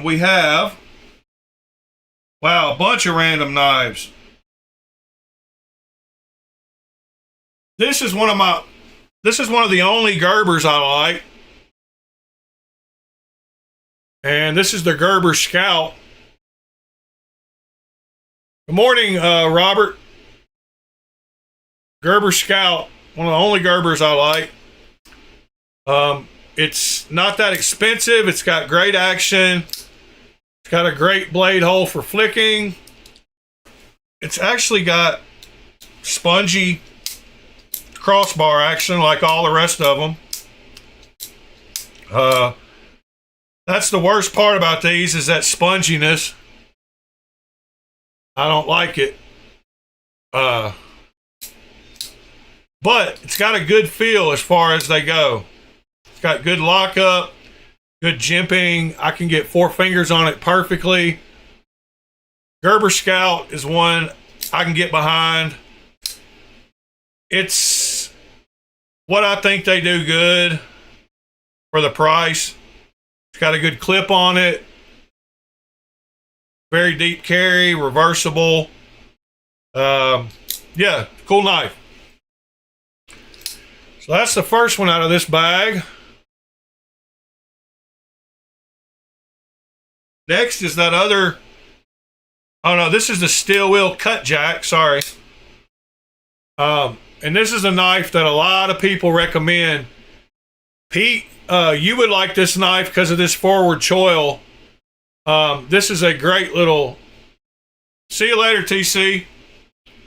We have, wow, a bunch of random knives. This is one of the only Gerbers I like. And this is the Gerber Scout. Good morning, Robert. Gerber Scout, one of the only Gerbers I like. It's not that expensive. It's got great action. It's got a great blade hole for flicking. It's actually got spongy crossbar action like all the rest of them. That's the worst part about these is that sponginess. I don't like it. But it's got a good feel as far as they go. It's got good lockup, good jimping. I can get 4 fingers on it perfectly. Gerber Scout is one I can get behind. It's what I think they do good for the price. It's got a good clip on it. Very deep carry, reversible. Yeah, cool knife. So that's the first one out of this bag. Next is that other, oh no, this is the steel wheel cut jack, sorry. And this is a knife that a lot of people recommend. Pete, you would like this knife because of this forward choil. This is a great little, see you later, TC.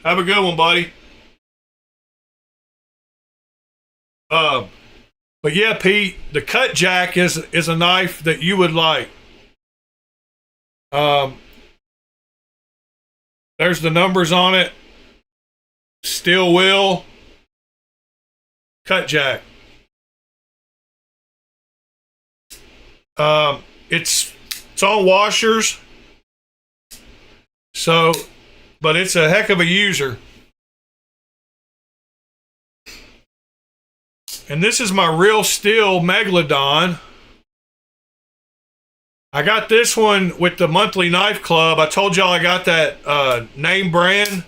Have a good one, buddy. But yeah, Pete, the cut jack is a knife that you would like. There's the numbers on it. Steel wheel, cut jack. It's on washers. So, but it's a heck of a user. And this is my real steel Megalodon. I got this one with the monthly knife club. I told y'all I got that name brand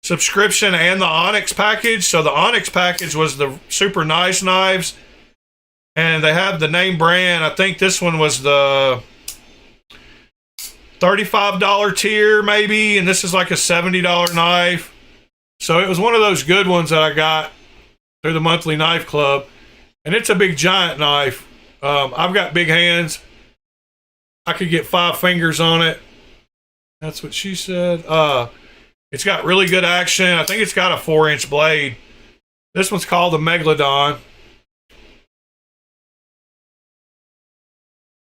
subscription and the Onyx package. So the Onyx package was the super nice knives. And they have the name brand. I think this one was the $35 tier maybe. And this is like a $70 knife. So it was one of those good ones that I got through the monthly knife club. And it's a big giant knife. I've got big hands. I could get 5 fingers on it. That's what she said. It's got really good action. I think it's got a 4-inch blade. This one's called the Megalodon.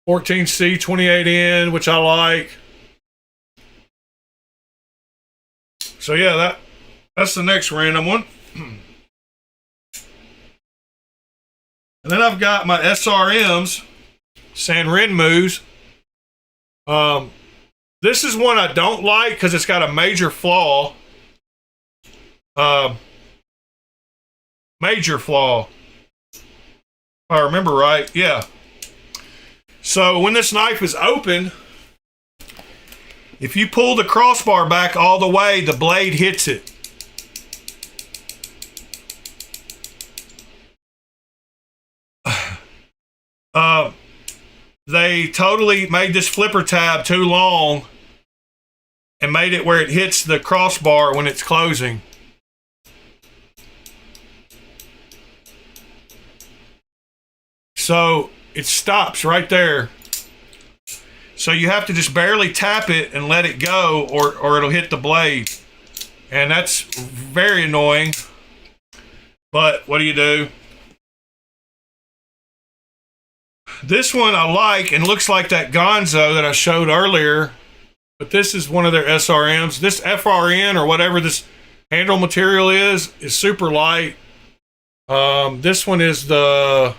14C 28N, which I like. So yeah, that's the next random one. And then I've got my SRMs, San Renmus. This is one I don't like because it's got a major flaw. Major flaw. If I remember right, yeah. So when this knife is open, if you pull the crossbar back all the way, the blade hits it. they totally made this flipper tab too long and made it where it hits the crossbar when it's closing. So it stops right there. So you have to just barely tap it and let it go, or it'll hit the blade. And that's very annoying. But what do you do? This one I like, and looks like that Gonzo that I showed earlier. But this is one of their SRMs. This FRN, or whatever this handle material is super light. This one is the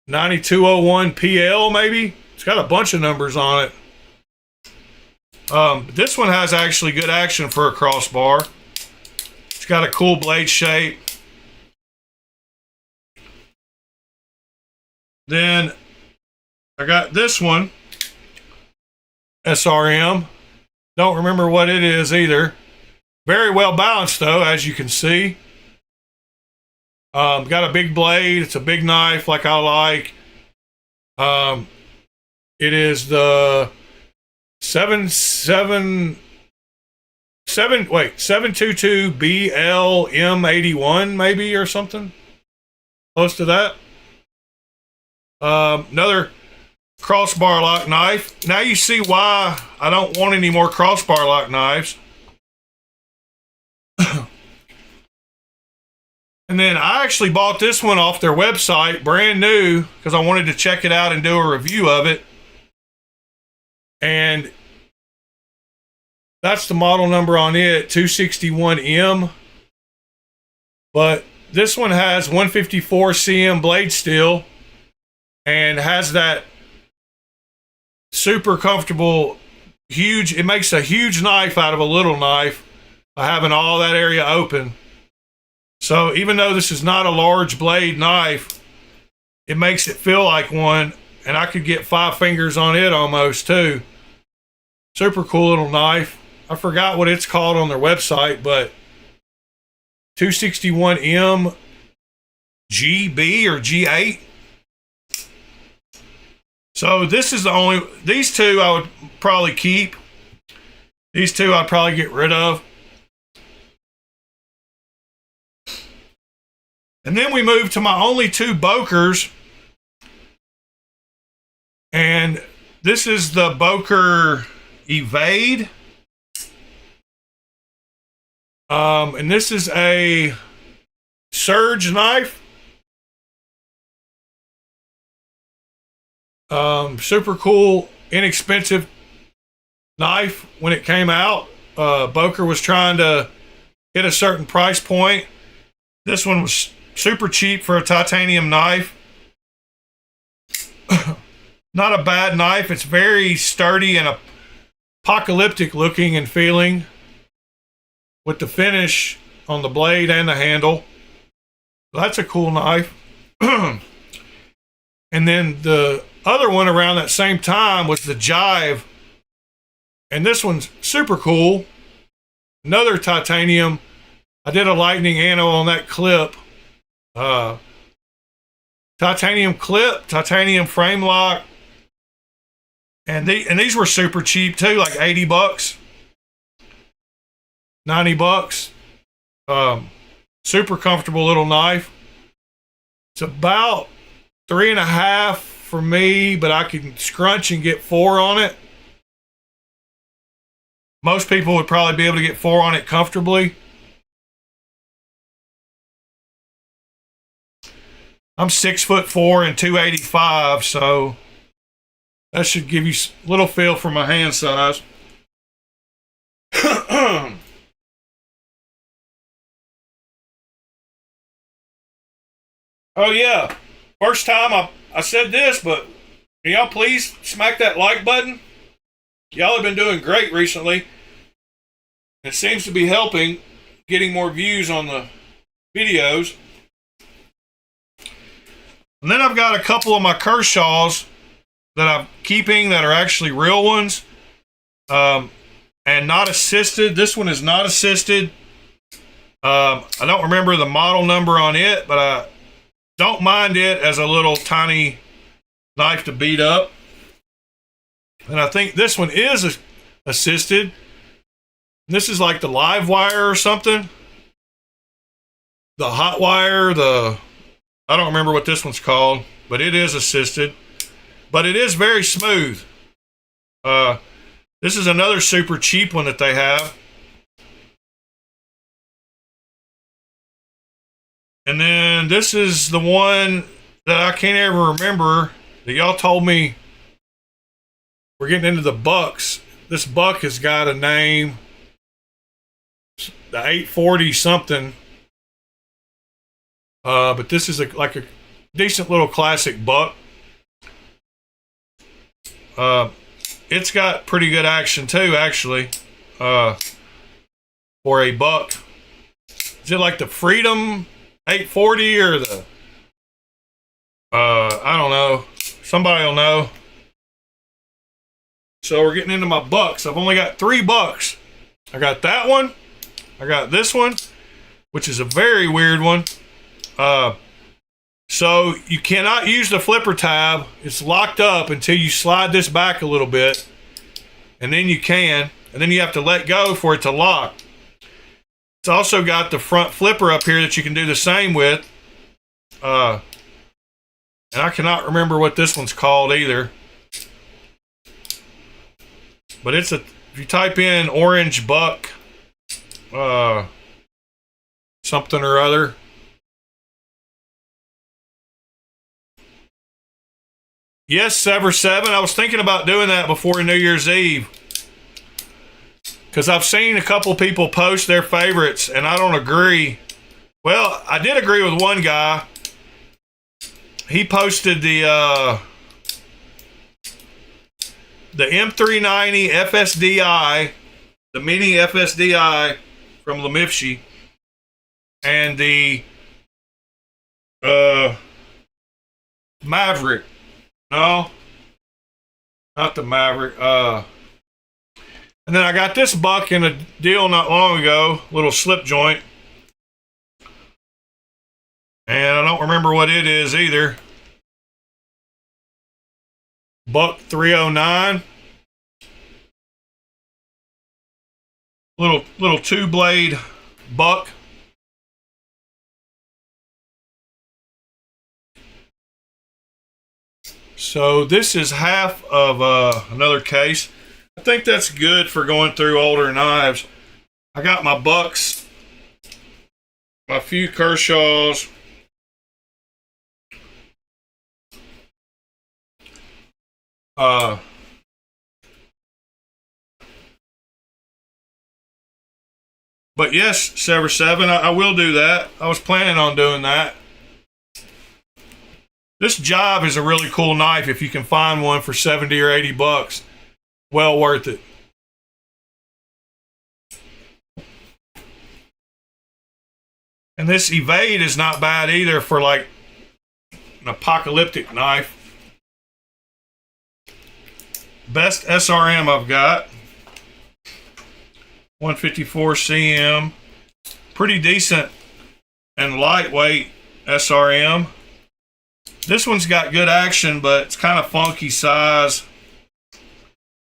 9201 PL, maybe. It's got a bunch of numbers on it. This one has actually good action for a crossbar. It's got a cool blade shape. Then I got this one, SRM. Don't remember what it is either. Very well balanced though, as you can see. Got a big blade. It's a big knife like I like. It is the 722 BLM81 maybe, or something close to that. Another crossbar lock knife. Now you see why I don't want any more crossbar lock knives. And then I actually bought this one off their website, brand new, because I wanted to check it out and do a review of it. And that's the model number on it, 261M. But this one has 154 cm blade steel and has that super comfortable, huge, it makes a huge knife out of a little knife by having all that area open. So even though this is not a large blade knife, it makes it feel like one, and I could get 5 fingers on it almost too. Super cool little knife. I forgot what it's called on their website, but 261M GB or G8. So this is the only, these two I would probably keep. These two I'd probably get rid of. And then we move to my only 2 Bokers. And this is the Boker Evade. And this is a Surge knife. Super cool, inexpensive knife when it came out. Boker was trying to hit a certain price point. This one was super cheap for a titanium knife. Not a bad knife. It's very sturdy and apocalyptic looking and feeling, with the finish on the blade and the handle. That's a cool knife. And then the other one around that same time was the Jive. And this one's super cool. Another titanium. I did a lightning anno on that clip. Titanium clip, titanium frame lock. And these were super cheap too, like $80, $90. Super comfortable little knife. It's about 3.5 for me, but I can scrunch and get 4 on it. Most people would probably be able to get 4 on it comfortably. I'm 6'4" and 285, so that should give you a little feel for my hand size. Oh yeah, first time I said this, but can y'all please smack that like button? Y'all have been doing great recently. It seems to be helping getting more views on the videos. And then I've got a couple of my Kershaws that I'm keeping that are actually real ones, and not assisted. This one is not assisted. I don't remember the model number on it, but I don't mind it as a little tiny knife to beat up. And I think this one is assisted. This is like the live wire or something. The hot wire, I don't remember what this one's called, but it is assisted. But it is very smooth. This is another super cheap one that they have. And then this is the one that I can't ever remember that y'all told me. We're getting into the bucks. This buck has got a name. The 840 something. But this is like a decent little classic buck. It's got pretty good action too, actually. For a buck. Is it like the Freedom 840 or the I don't know. Somebody will know. So we're getting into my bucks. I've only got 3 bucks. I got that one. I got this one, which is a very weird one. So you cannot use the flipper tab. It's locked up until you slide this back a little bit. And then you can. And then you have to let go for it to lock. It's also got the front flipper up here that you can do the same with. And I cannot remember what this one's called either. But it's if you type in orange buck, something or other. Yes, Sever 7. I was thinking about doing that before New Year's Eve. Because I've seen a couple people post their favorites, and I don't agree. Well, I did agree with one guy. He posted the M390 FSDI, the mini FSDI from Lemifshi, and the Maverick. No, not the Maverick. And then I got this buck in a deal not long ago, little slip joint. And I don't remember what it is either. Buck 309. Little 2-blade buck. So this is half of another case. I think that's good for going through older knives. I got my bucks, my few Kershaws. But yes, Sever 7, I will do that. I was planning on doing that. This Jive is a really cool knife if you can find one for 70 or 80 bucks. Well worth it. And this Evade is not bad either for like an apocalyptic knife. Best SRM I've got. 154 CM. Pretty decent and lightweight SRM. This one's got good action, but it's kind of funky size.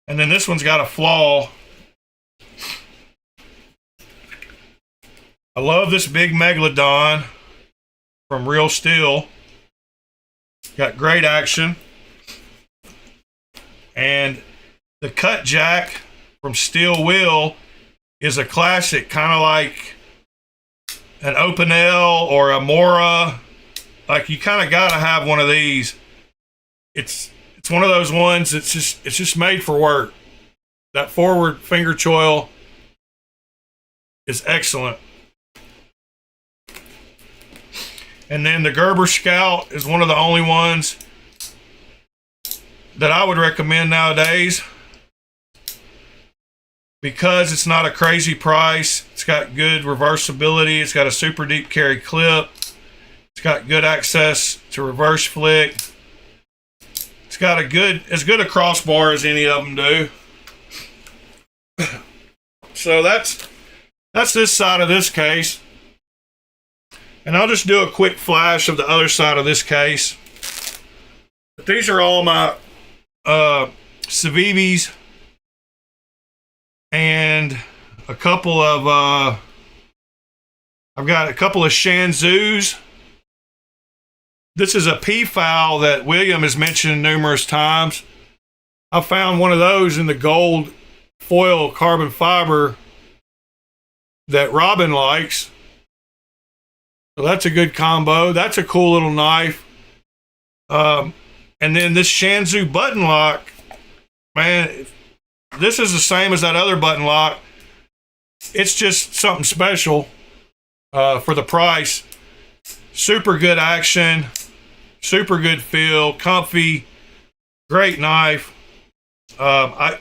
And then this one's got a flaw. I love this big Megalodon from Real Steel. Got great action. And the Cut Jack from Steel Wheel is a classic, kind of like an Opinel or a Mora. Like, you kind of got to have one of these. It's one of those ones that's it's just made for work. That forward finger choil is excellent. And then the Gerber Scout is one of the only ones that I would recommend nowadays because it's not a crazy price. It's got good reversibility. It's got a super deep carry clip. It's got good access to reverse flick. It's got as good a crossbar as any of them do. So that's this side of this case. And I'll just do a quick flash of the other side of this case. But these are all my Civivis and a couple of I've got a couple of Shanzus. This is a peafowl that William has mentioned numerous times. I found one of those in the gold foil carbon fiber that Robin likes. So that's a good combo. That's a cool little knife. And then this Shanzu button lock, man, this is the same as that other button lock. It's just something special for the price. Super good action, super good feel, comfy, great knife. I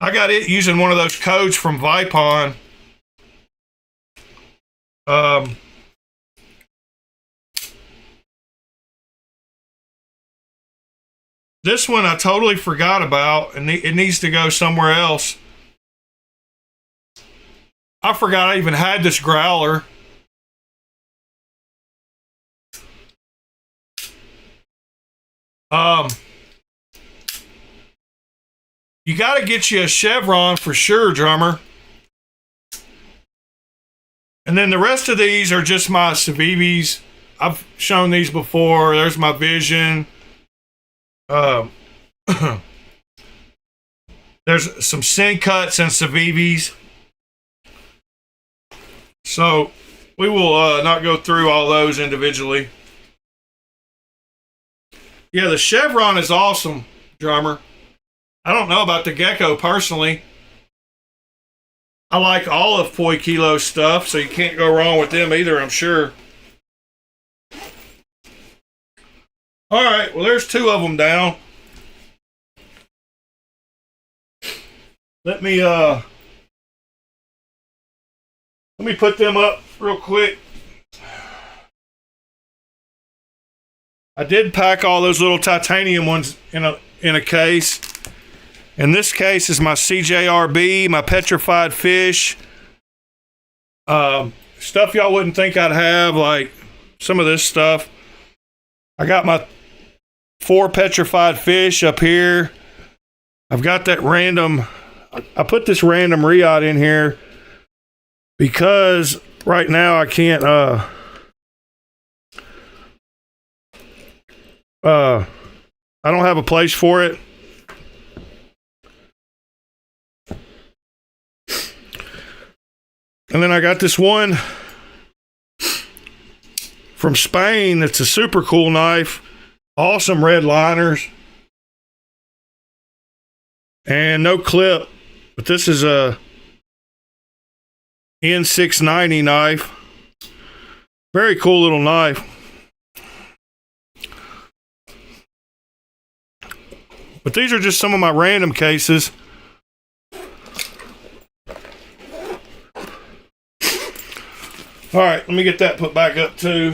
got it using one of those codes from Vipon. This one I totally forgot about, and it needs to go somewhere else. I forgot I even had this growler. You got to get you a chevron for sure, drummer. And then the rest of these are just my Civivis. I've shown these before. There's my Vision. There's some sin cuts and Civivis. So we will not go through all those individually. Yeah, the chevron is awesome, drummer. I don't know about the Gecko personally. I like all of Poi Kilo stuff, so you can't go wrong with them either, I'm sure. All right, well, there's two of them down. Let me put them up real quick. I did pack all those little titanium ones in a case. And this case is my CJRB, my petrified fish. Stuff y'all wouldn't think I'd have, like some of this stuff. I got my 4 petrified fish up here. I've got that random, I put this random Riot in here because right now I can't, I don't have a place for it. And then I got this one from Spain. It's a super cool knife. Awesome red liners. And no clip. But this is a N690 knife. Very cool little knife. But these are just some of my random cases. All right, let me get that put back up too.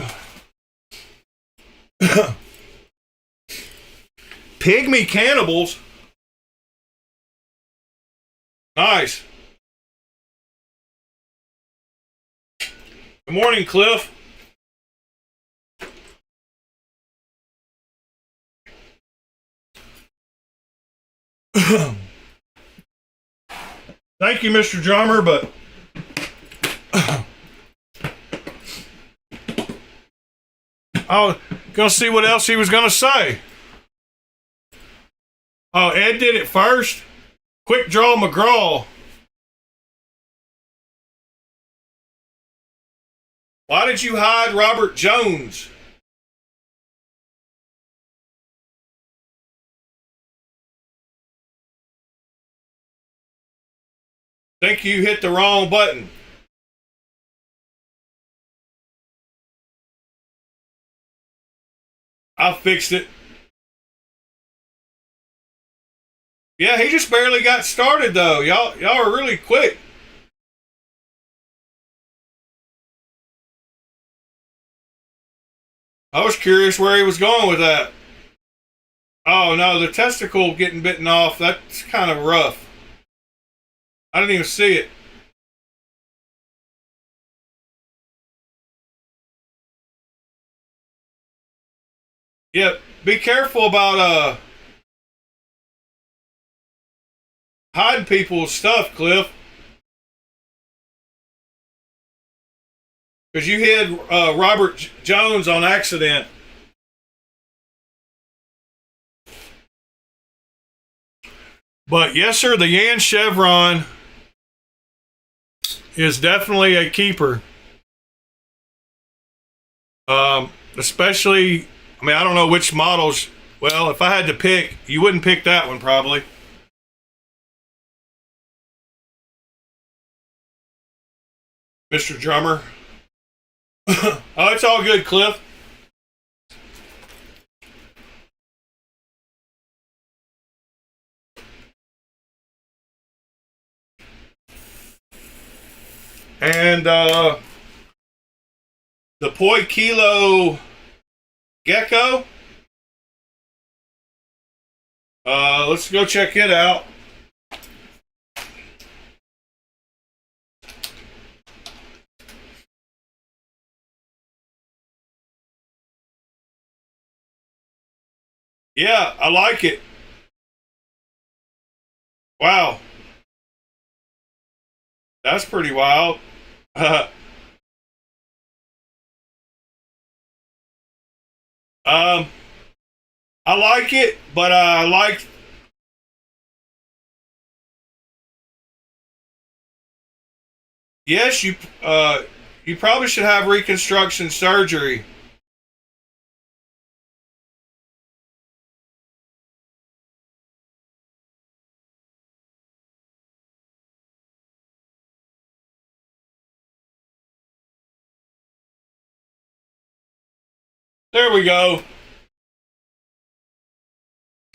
Pygmy cannibals. Nice. Good morning, Cliff. Thank you, Mr. Drummer, but I was gonna see what else he was gonna say. Oh, Ed did it first. Quick Draw McGraw. Why did you hide Robert Jones? Think you hit the wrong button. I fixed it. Yeah, he just barely got started though. Y'all are really quick. I was curious where he was going with that. Oh no, the testicle getting bitten off, that's kind of rough. I didn't even see it. Yep, be careful about hiding people's stuff, Cliff. Because you hid Robert Jones on accident. But yes, sir, the Yan Chevron is definitely a keeper. Especially, I mean, I don't know which models. Well, if I had to pick, you wouldn't pick that one probably. Mr. Drummer. Oh, it's all good, Cliff. And the Poi Kilo Gecko. Let's go check it out. Yeah, I like it. Wow. That's pretty wild. I like it, but I like. Yes, you probably should have reconstruction surgery. There we go.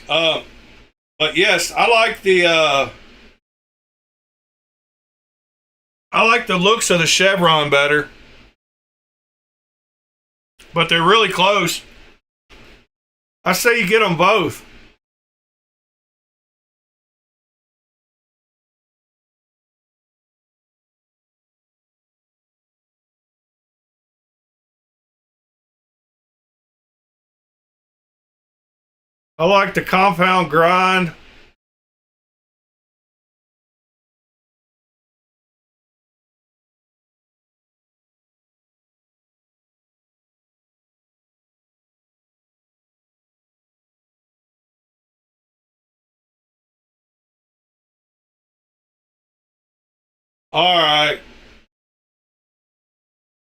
But yes, I like the looks of the Chevron better. But they're really close. I say you get them both. I like the compound grind. All right.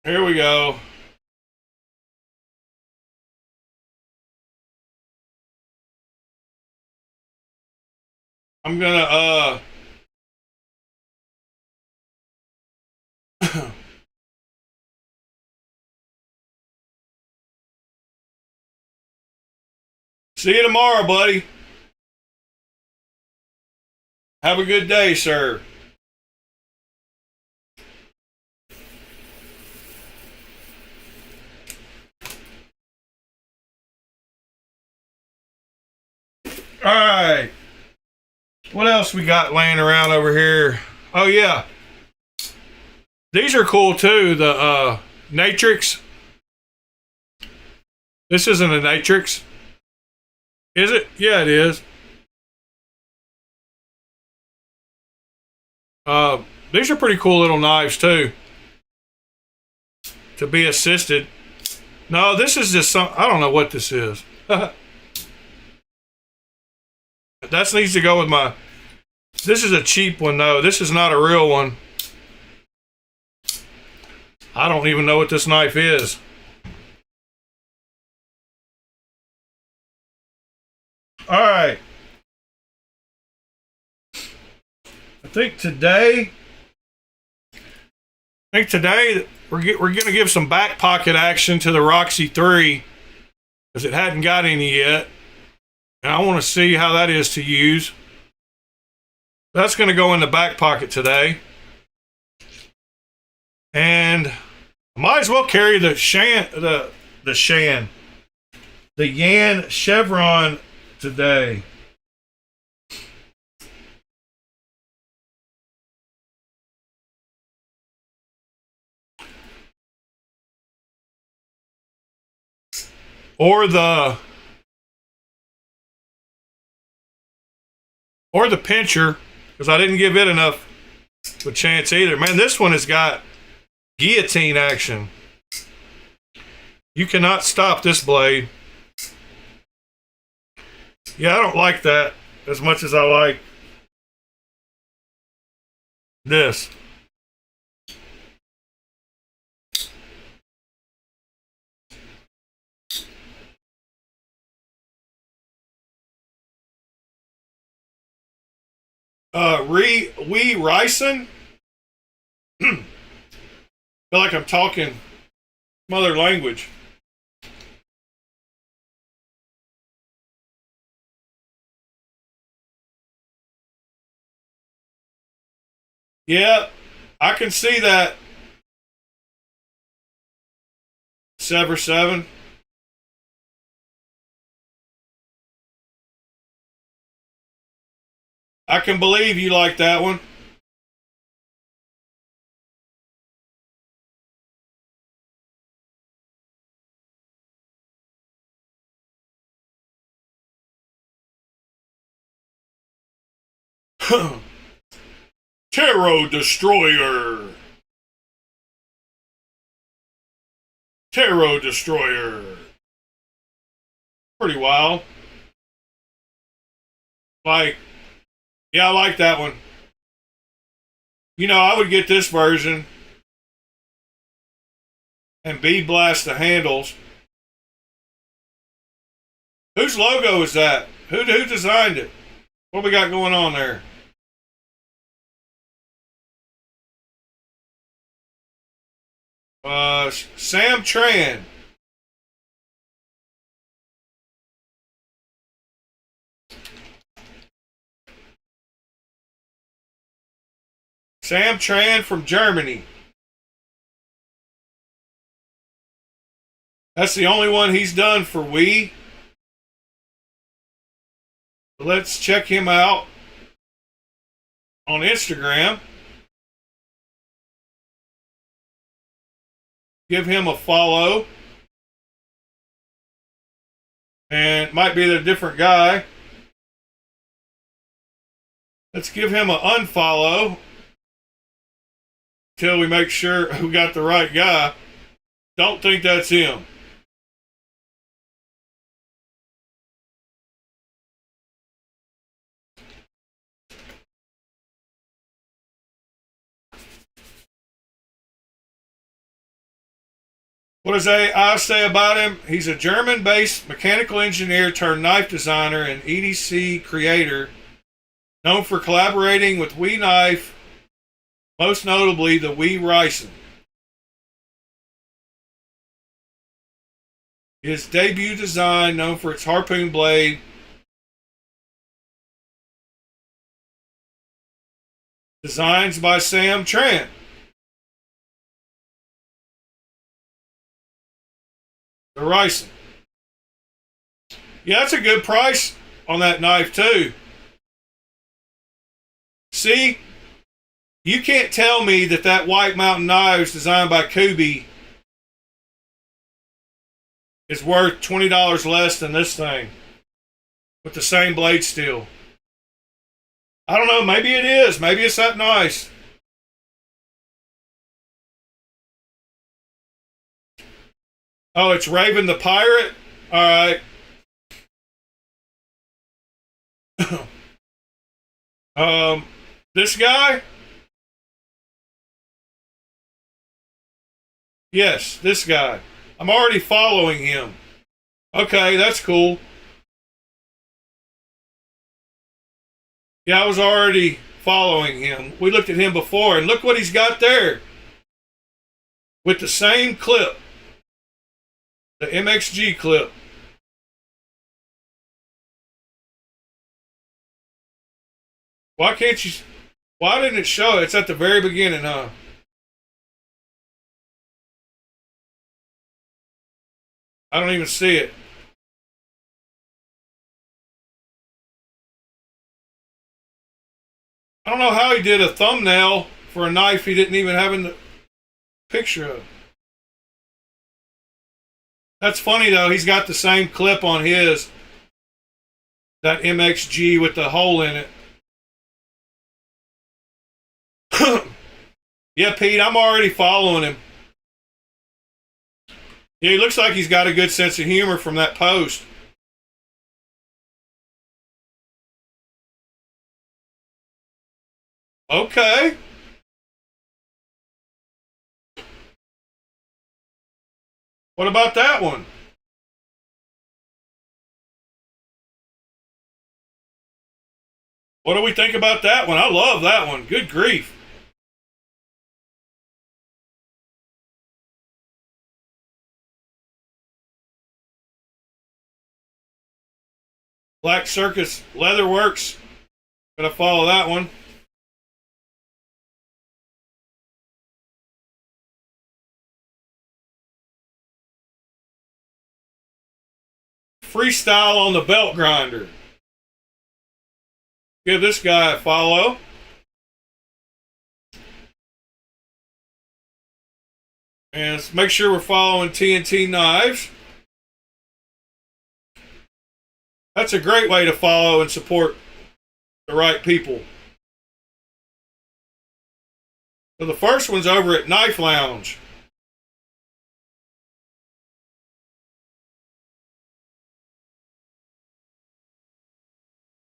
Here we go. I'm gonna see you tomorrow, buddy. Have a good day, sir. All right. What else we got laying around over here? Oh yeah. These are cool too. The Natrix. This isn't a Natrix. Is it? Yeah, it is. These are pretty cool little knives too. To be assisted. No, this is just some. I don't know what this is. That needs to go with my. This is a cheap one though. This is not a real one. I don't even know what this knife is. All right. I think today we're going to give some back pocket action to the Roxy 3 because it hadn't got any yet. And I want to see how that is to use. That's going to go in the back pocket today. And I might as well carry the Yan Chevron today. Or the or the pincher, because I didn't give it enough of a chance either. Man, this one has got guillotine action. You cannot stop this blade. Yeah, I don't like that as much as I like this. Wee Ryson. Feel like I'm talking some other language. Yeah, I can see that. Sever 7. I can believe you like that one. Tarot Destroyer. Tarot Destroyer. Pretty wild. Like, yeah, I like that one. You know, I would get this version and bead blast the handles. Whose logo is that? Who designed it? What we got going on there? Sam Tran. Sam Tran from Germany. That's the only one he's done for Wii. Let's check him out on Instagram. Give him a follow. And it might be a different guy. Let's give him an unfollow till we make sure we got the right guy. Don't think that's him. What does I say about him? He's a German-based mechanical engineer turned knife designer and EDC creator, known for collaborating with Wii Knife, most notably the Wee Ryson. His debut design, known for its harpoon blade, designs by Sam Tran. The Ryson. Yeah, that's a good price on that knife too. See, you can't tell me that White Mountain Knives designed by Kubey is worth $20 less than this thing with the same blade steel. I don't know, maybe it is. Maybe it's that nice. Oh, it's Raven the Pirate? Alright. This guy? Yes, this guy. I'm already following him. Okay, that's cool. Yeah, I was already following him. We looked at him before, and look what he's got there. With the same clip. The MXG clip. Why can't you... Why didn't it show? It's at the very beginning, huh? I don't even see it. I don't know how he did a thumbnail for a knife he didn't even have in the picture of. That's funny though, he's got the same clip on his. That MXG with the hole in it. Yeah, Pete, I'm already following him. Yeah, he looks like he's got a good sense of humor from that post. Okay. What about that one? What do we think about that one? I love that one. Good grief. Black Circus Leatherworks. Gonna follow that one. Freestyle on the Belt Grinder. Give this guy a follow. And let's make sure we're following TNT Knives. That's a great way to follow and support the right people. So the first one's over at Knife Lounge.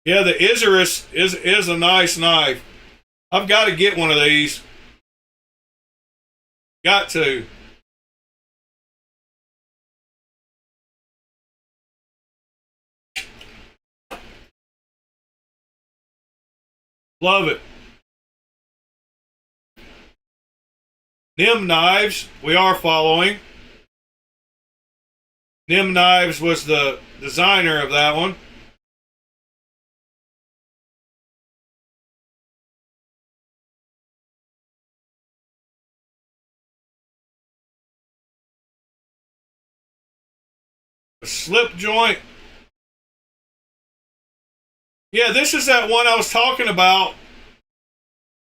Yeah, the Isurus is a nice knife. I've got to get one of these. Got to. Love it. Nim Knives, we are following. Nim Knives was the designer of that one. A slip joint. Yeah, this is that one I was talking about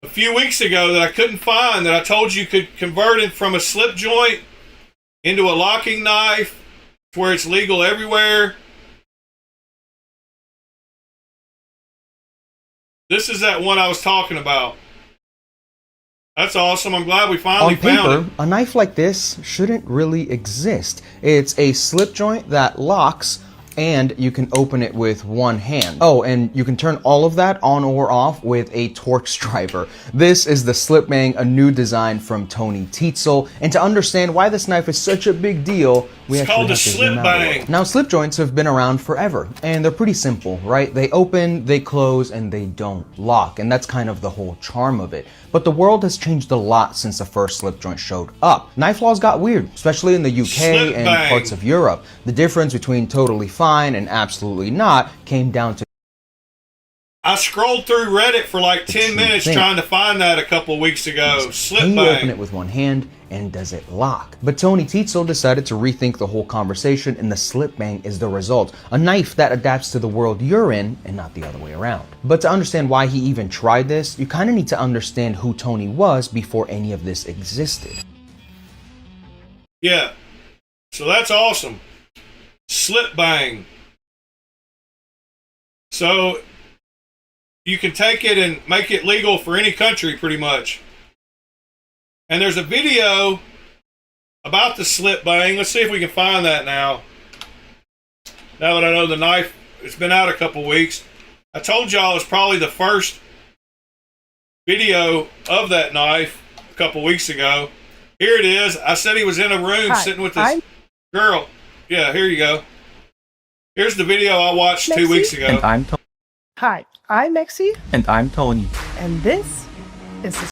a few weeks ago that I couldn't find, that I told you could convert it from a slip joint into a locking knife where it's legal everywhere. This is that one I was talking about. That's awesome. I'm glad we finally found it. A knife like this shouldn't really exist. It's a slip joint that locks, and you can open it with one hand. Oh, and you can turn all of that on or off with a Torx driver. This is the Slip Bang, a new design from Tony Tietzel. And to understand why this knife is such a big deal, we It's actually called have the to Slip zoom out. Bang. Now, slip joints have been around forever, and they're pretty simple, right? They open, they close, and they don't lock, and that's kind of the whole charm of it. But the world has changed a lot since the first slip joint showed up. Knife laws got weird, especially in the UK Slip and bang. parts of Europe. The difference between totally fine and absolutely not came down to I scrolled through Reddit for like 10 two minutes things. trying to find that a couple of weeks ago. Can Slip you open bang. it with one hand, and does it lock? But Tony Tietzel decided to rethink the whole conversation, and the Slip Bang is the result. A knife that adapts to the world you're in, and not the other way around. But to understand why he even tried this, you kind of need to understand who Tony was before any of this existed. Yeah. So that's awesome. Slip bang. So you can take it and make it legal for any country pretty much. And there's a video about the slip bang. Let's see if we can find that now. Now that I know the knife, it's been out a couple weeks. I told y'all it's probably the first video of that knife a couple weeks ago. Here it is. I said he was in a room sitting with this girl. Yeah, here you go. Here's the video I watched 2 weeks ago. And I'm Tony. Hi, I'm Mexi, And I'm Tony. and this is the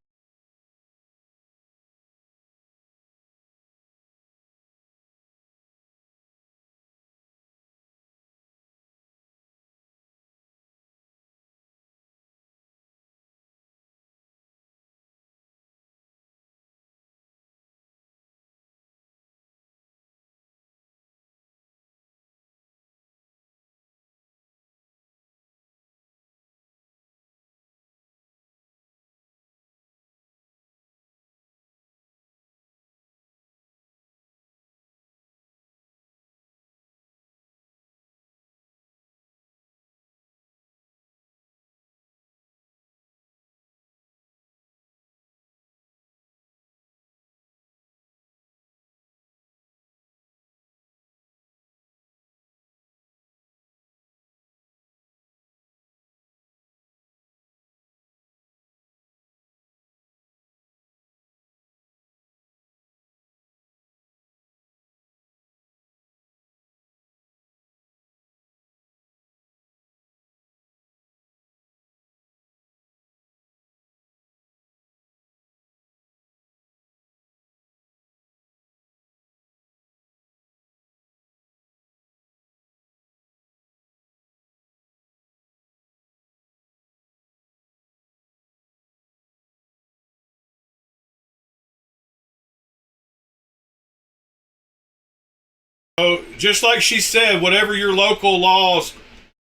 So, just like she said, whatever your local laws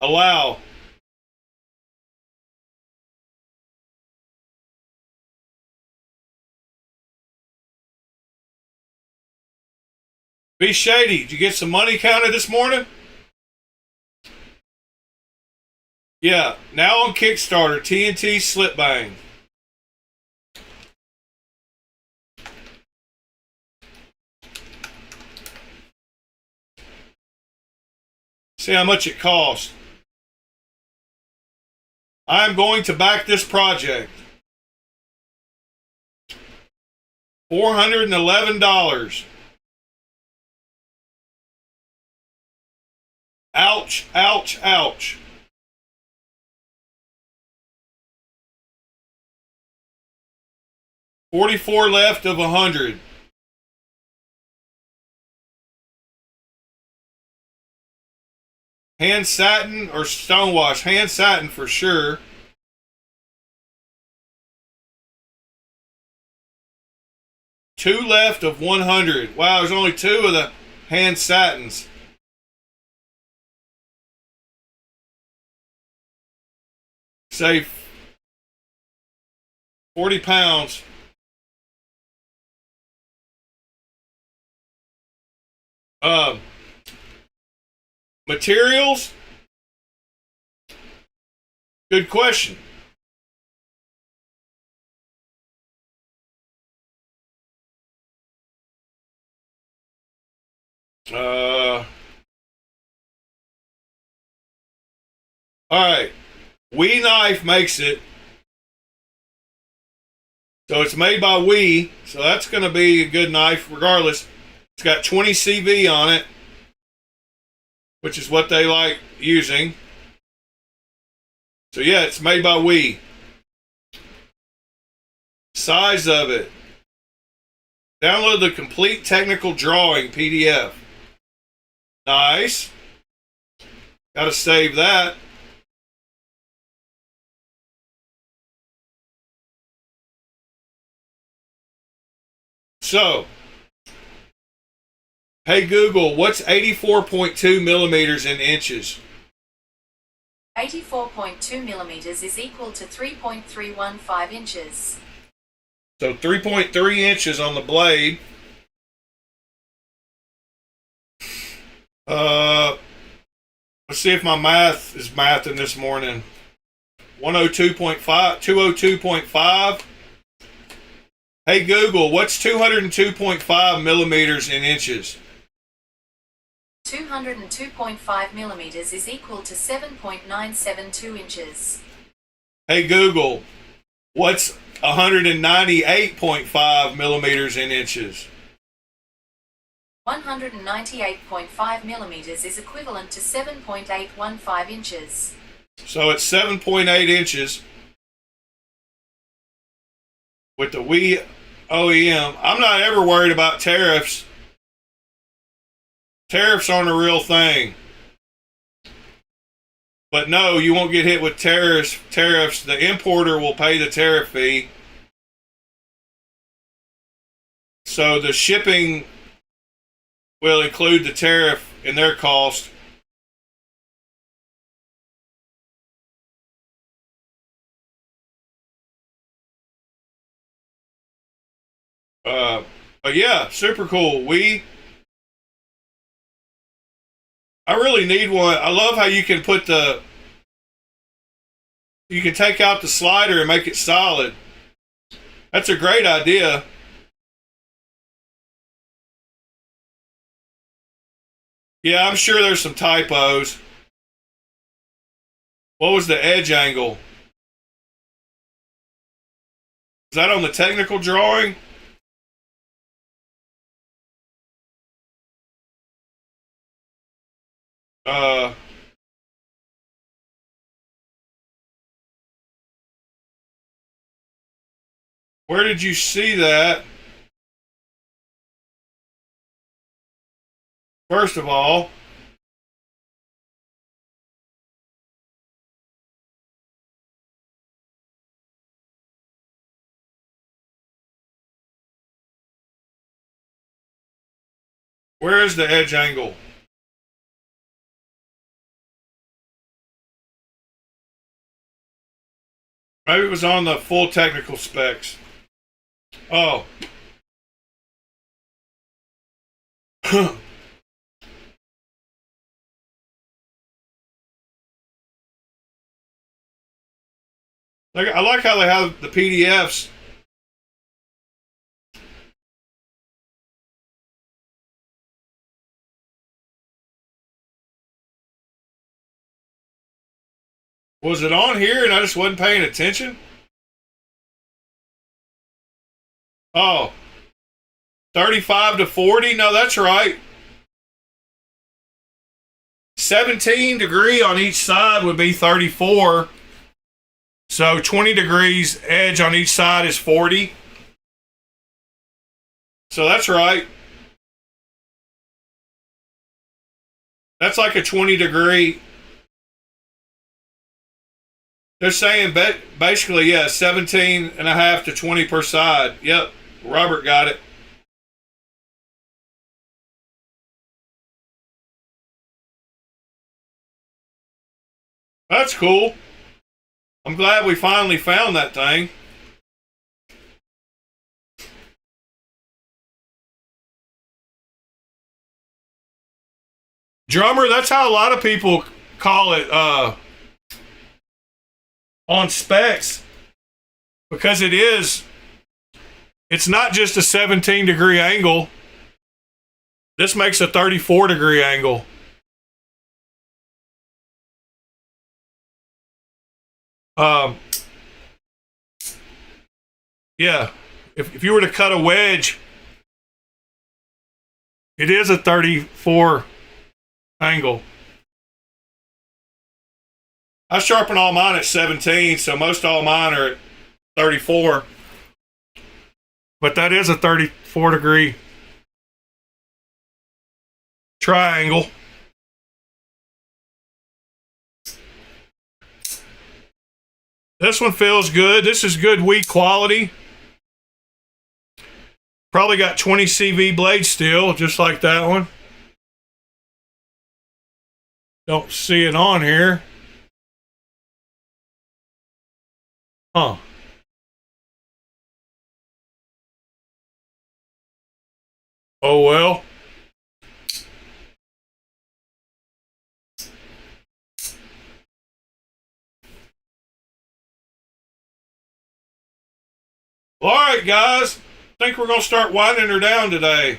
allow. Be Shady, did you get some money counted this morning? Yeah, now on Kickstarter, TNT Slip Bang. See how much it costs. I'm going to back this project. $411. Ouch, ouch, ouch. $44 left of 100. Hand satin or stonewash? Hand satin for sure. Two left of 100. Wow, there's only two of the hand satins. Say 40 pounds. Materials? Good question. Alright. We Knife makes it. So it's made by We. So that's going to be a good knife regardless. It's got 20 CV on it, which is what they like using. So yeah, it's made by We. Size of it. Download the complete technical drawing PDF. Nice. Gotta save that. So, hey Google, what's 84.2 millimeters in inches? 84.2 millimeters is equal to 3.315 inches. So 3.3 inches on the blade. Let's see if my math is mathing this morning. 102.5, 202.5. Hey Google, what's 202.5 millimeters in inches? 202.5 millimeters is equal to 7.972 inches. Hey Google, what's 198.5 millimeters in inches? 198.5 millimeters is equivalent to 7.815 inches. So it's 7.8 inches with the We OEM. I'm not ever worried about tariffs. Tariffs aren't a real thing. But no, you won't get hit with tariffs. The importer will pay the tariff fee. So the shipping will include the tariff in their cost. But yeah, super cool. I really need one. I love how you can you can take out the slider and make it solid. That's a great idea. Yeah, I'm sure there's some typos. What was the edge angle? Is that on the technical drawing? Where did you see that? First of all, Where is the edge angle? Maybe it was on the full technical specs. Oh. I like how they have the PDFs. Was it on here and I just wasn't paying attention? Oh. 35 to 40? No, that's right. 17 degree on each side would be 34. So 20 degrees edge on each side is 40. So that's right. That's like a 20 degree. They're saying basically, yeah, 17 and a half to 20 per side. Yep, Robert got it. That's cool. I'm glad we finally found that thing. Drummer, that's how a lot of people call it on specs, because it's not just a 17 degree angle. This makes a 34 degree angle. Yeah, if you were to cut a wedge, it is a 34 angle. I sharpen all mine at 17, so most all mine are at 34. But that is a 34 degree triangle. This one feels good. This is good wheat quality. Probably got 20 CV blade steel, just like that one. Don't see it on here. Huh. Oh well. All right, guys. I think we're going to start winding her down today.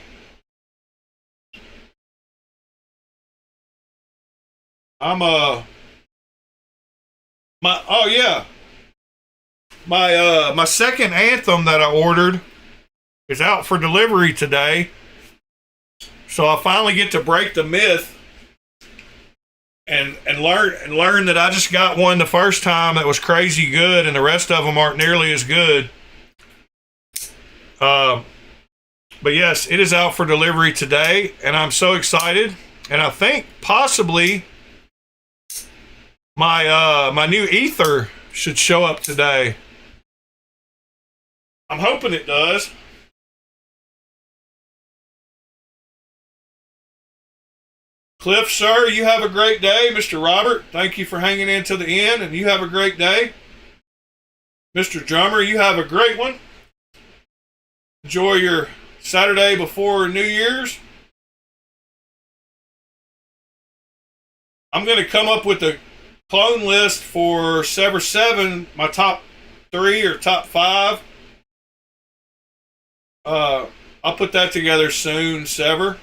My second Anthem that I ordered is out for delivery today. So I finally get to break the myth and learn that I just got one the first time that was crazy good and the rest of them aren't nearly as good. But yes, it is out for delivery today, and I'm so excited. And I think possibly my new ether should show up today. I'm hoping it does. Cliff, sir, you have a great day. Mr. Robert, thank you for hanging in to the end, and you have a great day. Mr. Drummer, you have a great one. Enjoy your Saturday before New Year's. I'm going to come up with a clone list for Sever 7, my top 3 or top 5. I'll put that together soon, Sever.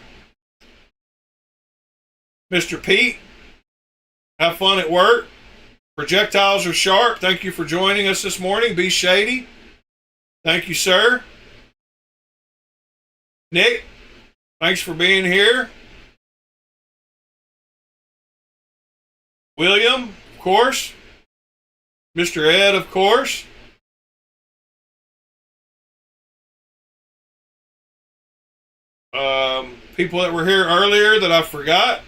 Mr. Pete, have fun at work. Projectiles are sharp. Thank you for joining us this morning. Be shady. Thank you, sir. Nick, thanks for being here. William, of course. Mr. Ed, of course. People that were here earlier that I forgot.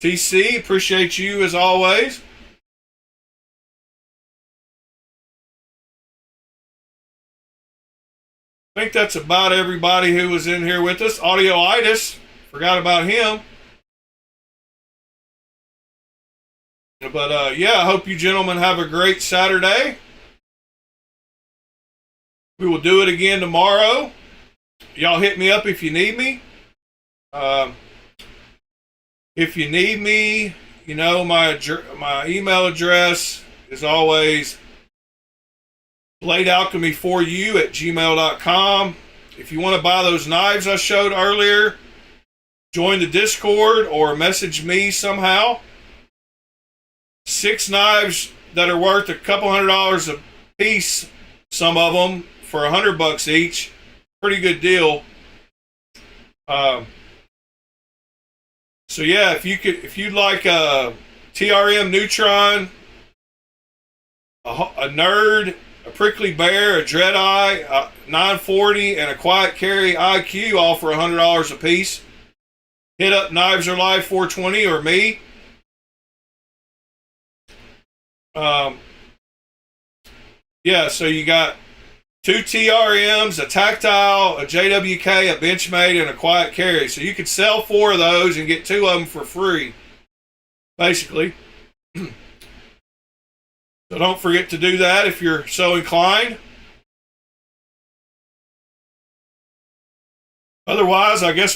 TC, appreciate you as always. I think that's about everybody who was in here with us. Audioitis, Forgot about him. But yeah, I hope you gentlemen have a great Saturday. We will do it again tomorrow. Y'all hit me up if you need me. If you need me, you know, my email address is always BLADEALCHEMY4U@gmail.com. If you want to buy those knives I showed earlier, join the Discord or message me somehow. 6 knives that are worth a couple $100 a piece, some of them for $100 each. Pretty good deal. So yeah, if you'd like a TRM Neutron, a Nerd, a Prickly Bear, a Dread Eye, a 940, and a Quiet Carry IQ, all for $100 a piece, hit up Knives Are Live 420 or me. Yeah, so you got 2 TRMs, a Tactile, a JWK, a Benchmade, and a Quiet Carry. So you could sell 4 of those and get 2 of them for free, basically. So don't forget to do that if you're so inclined. Otherwise, I guess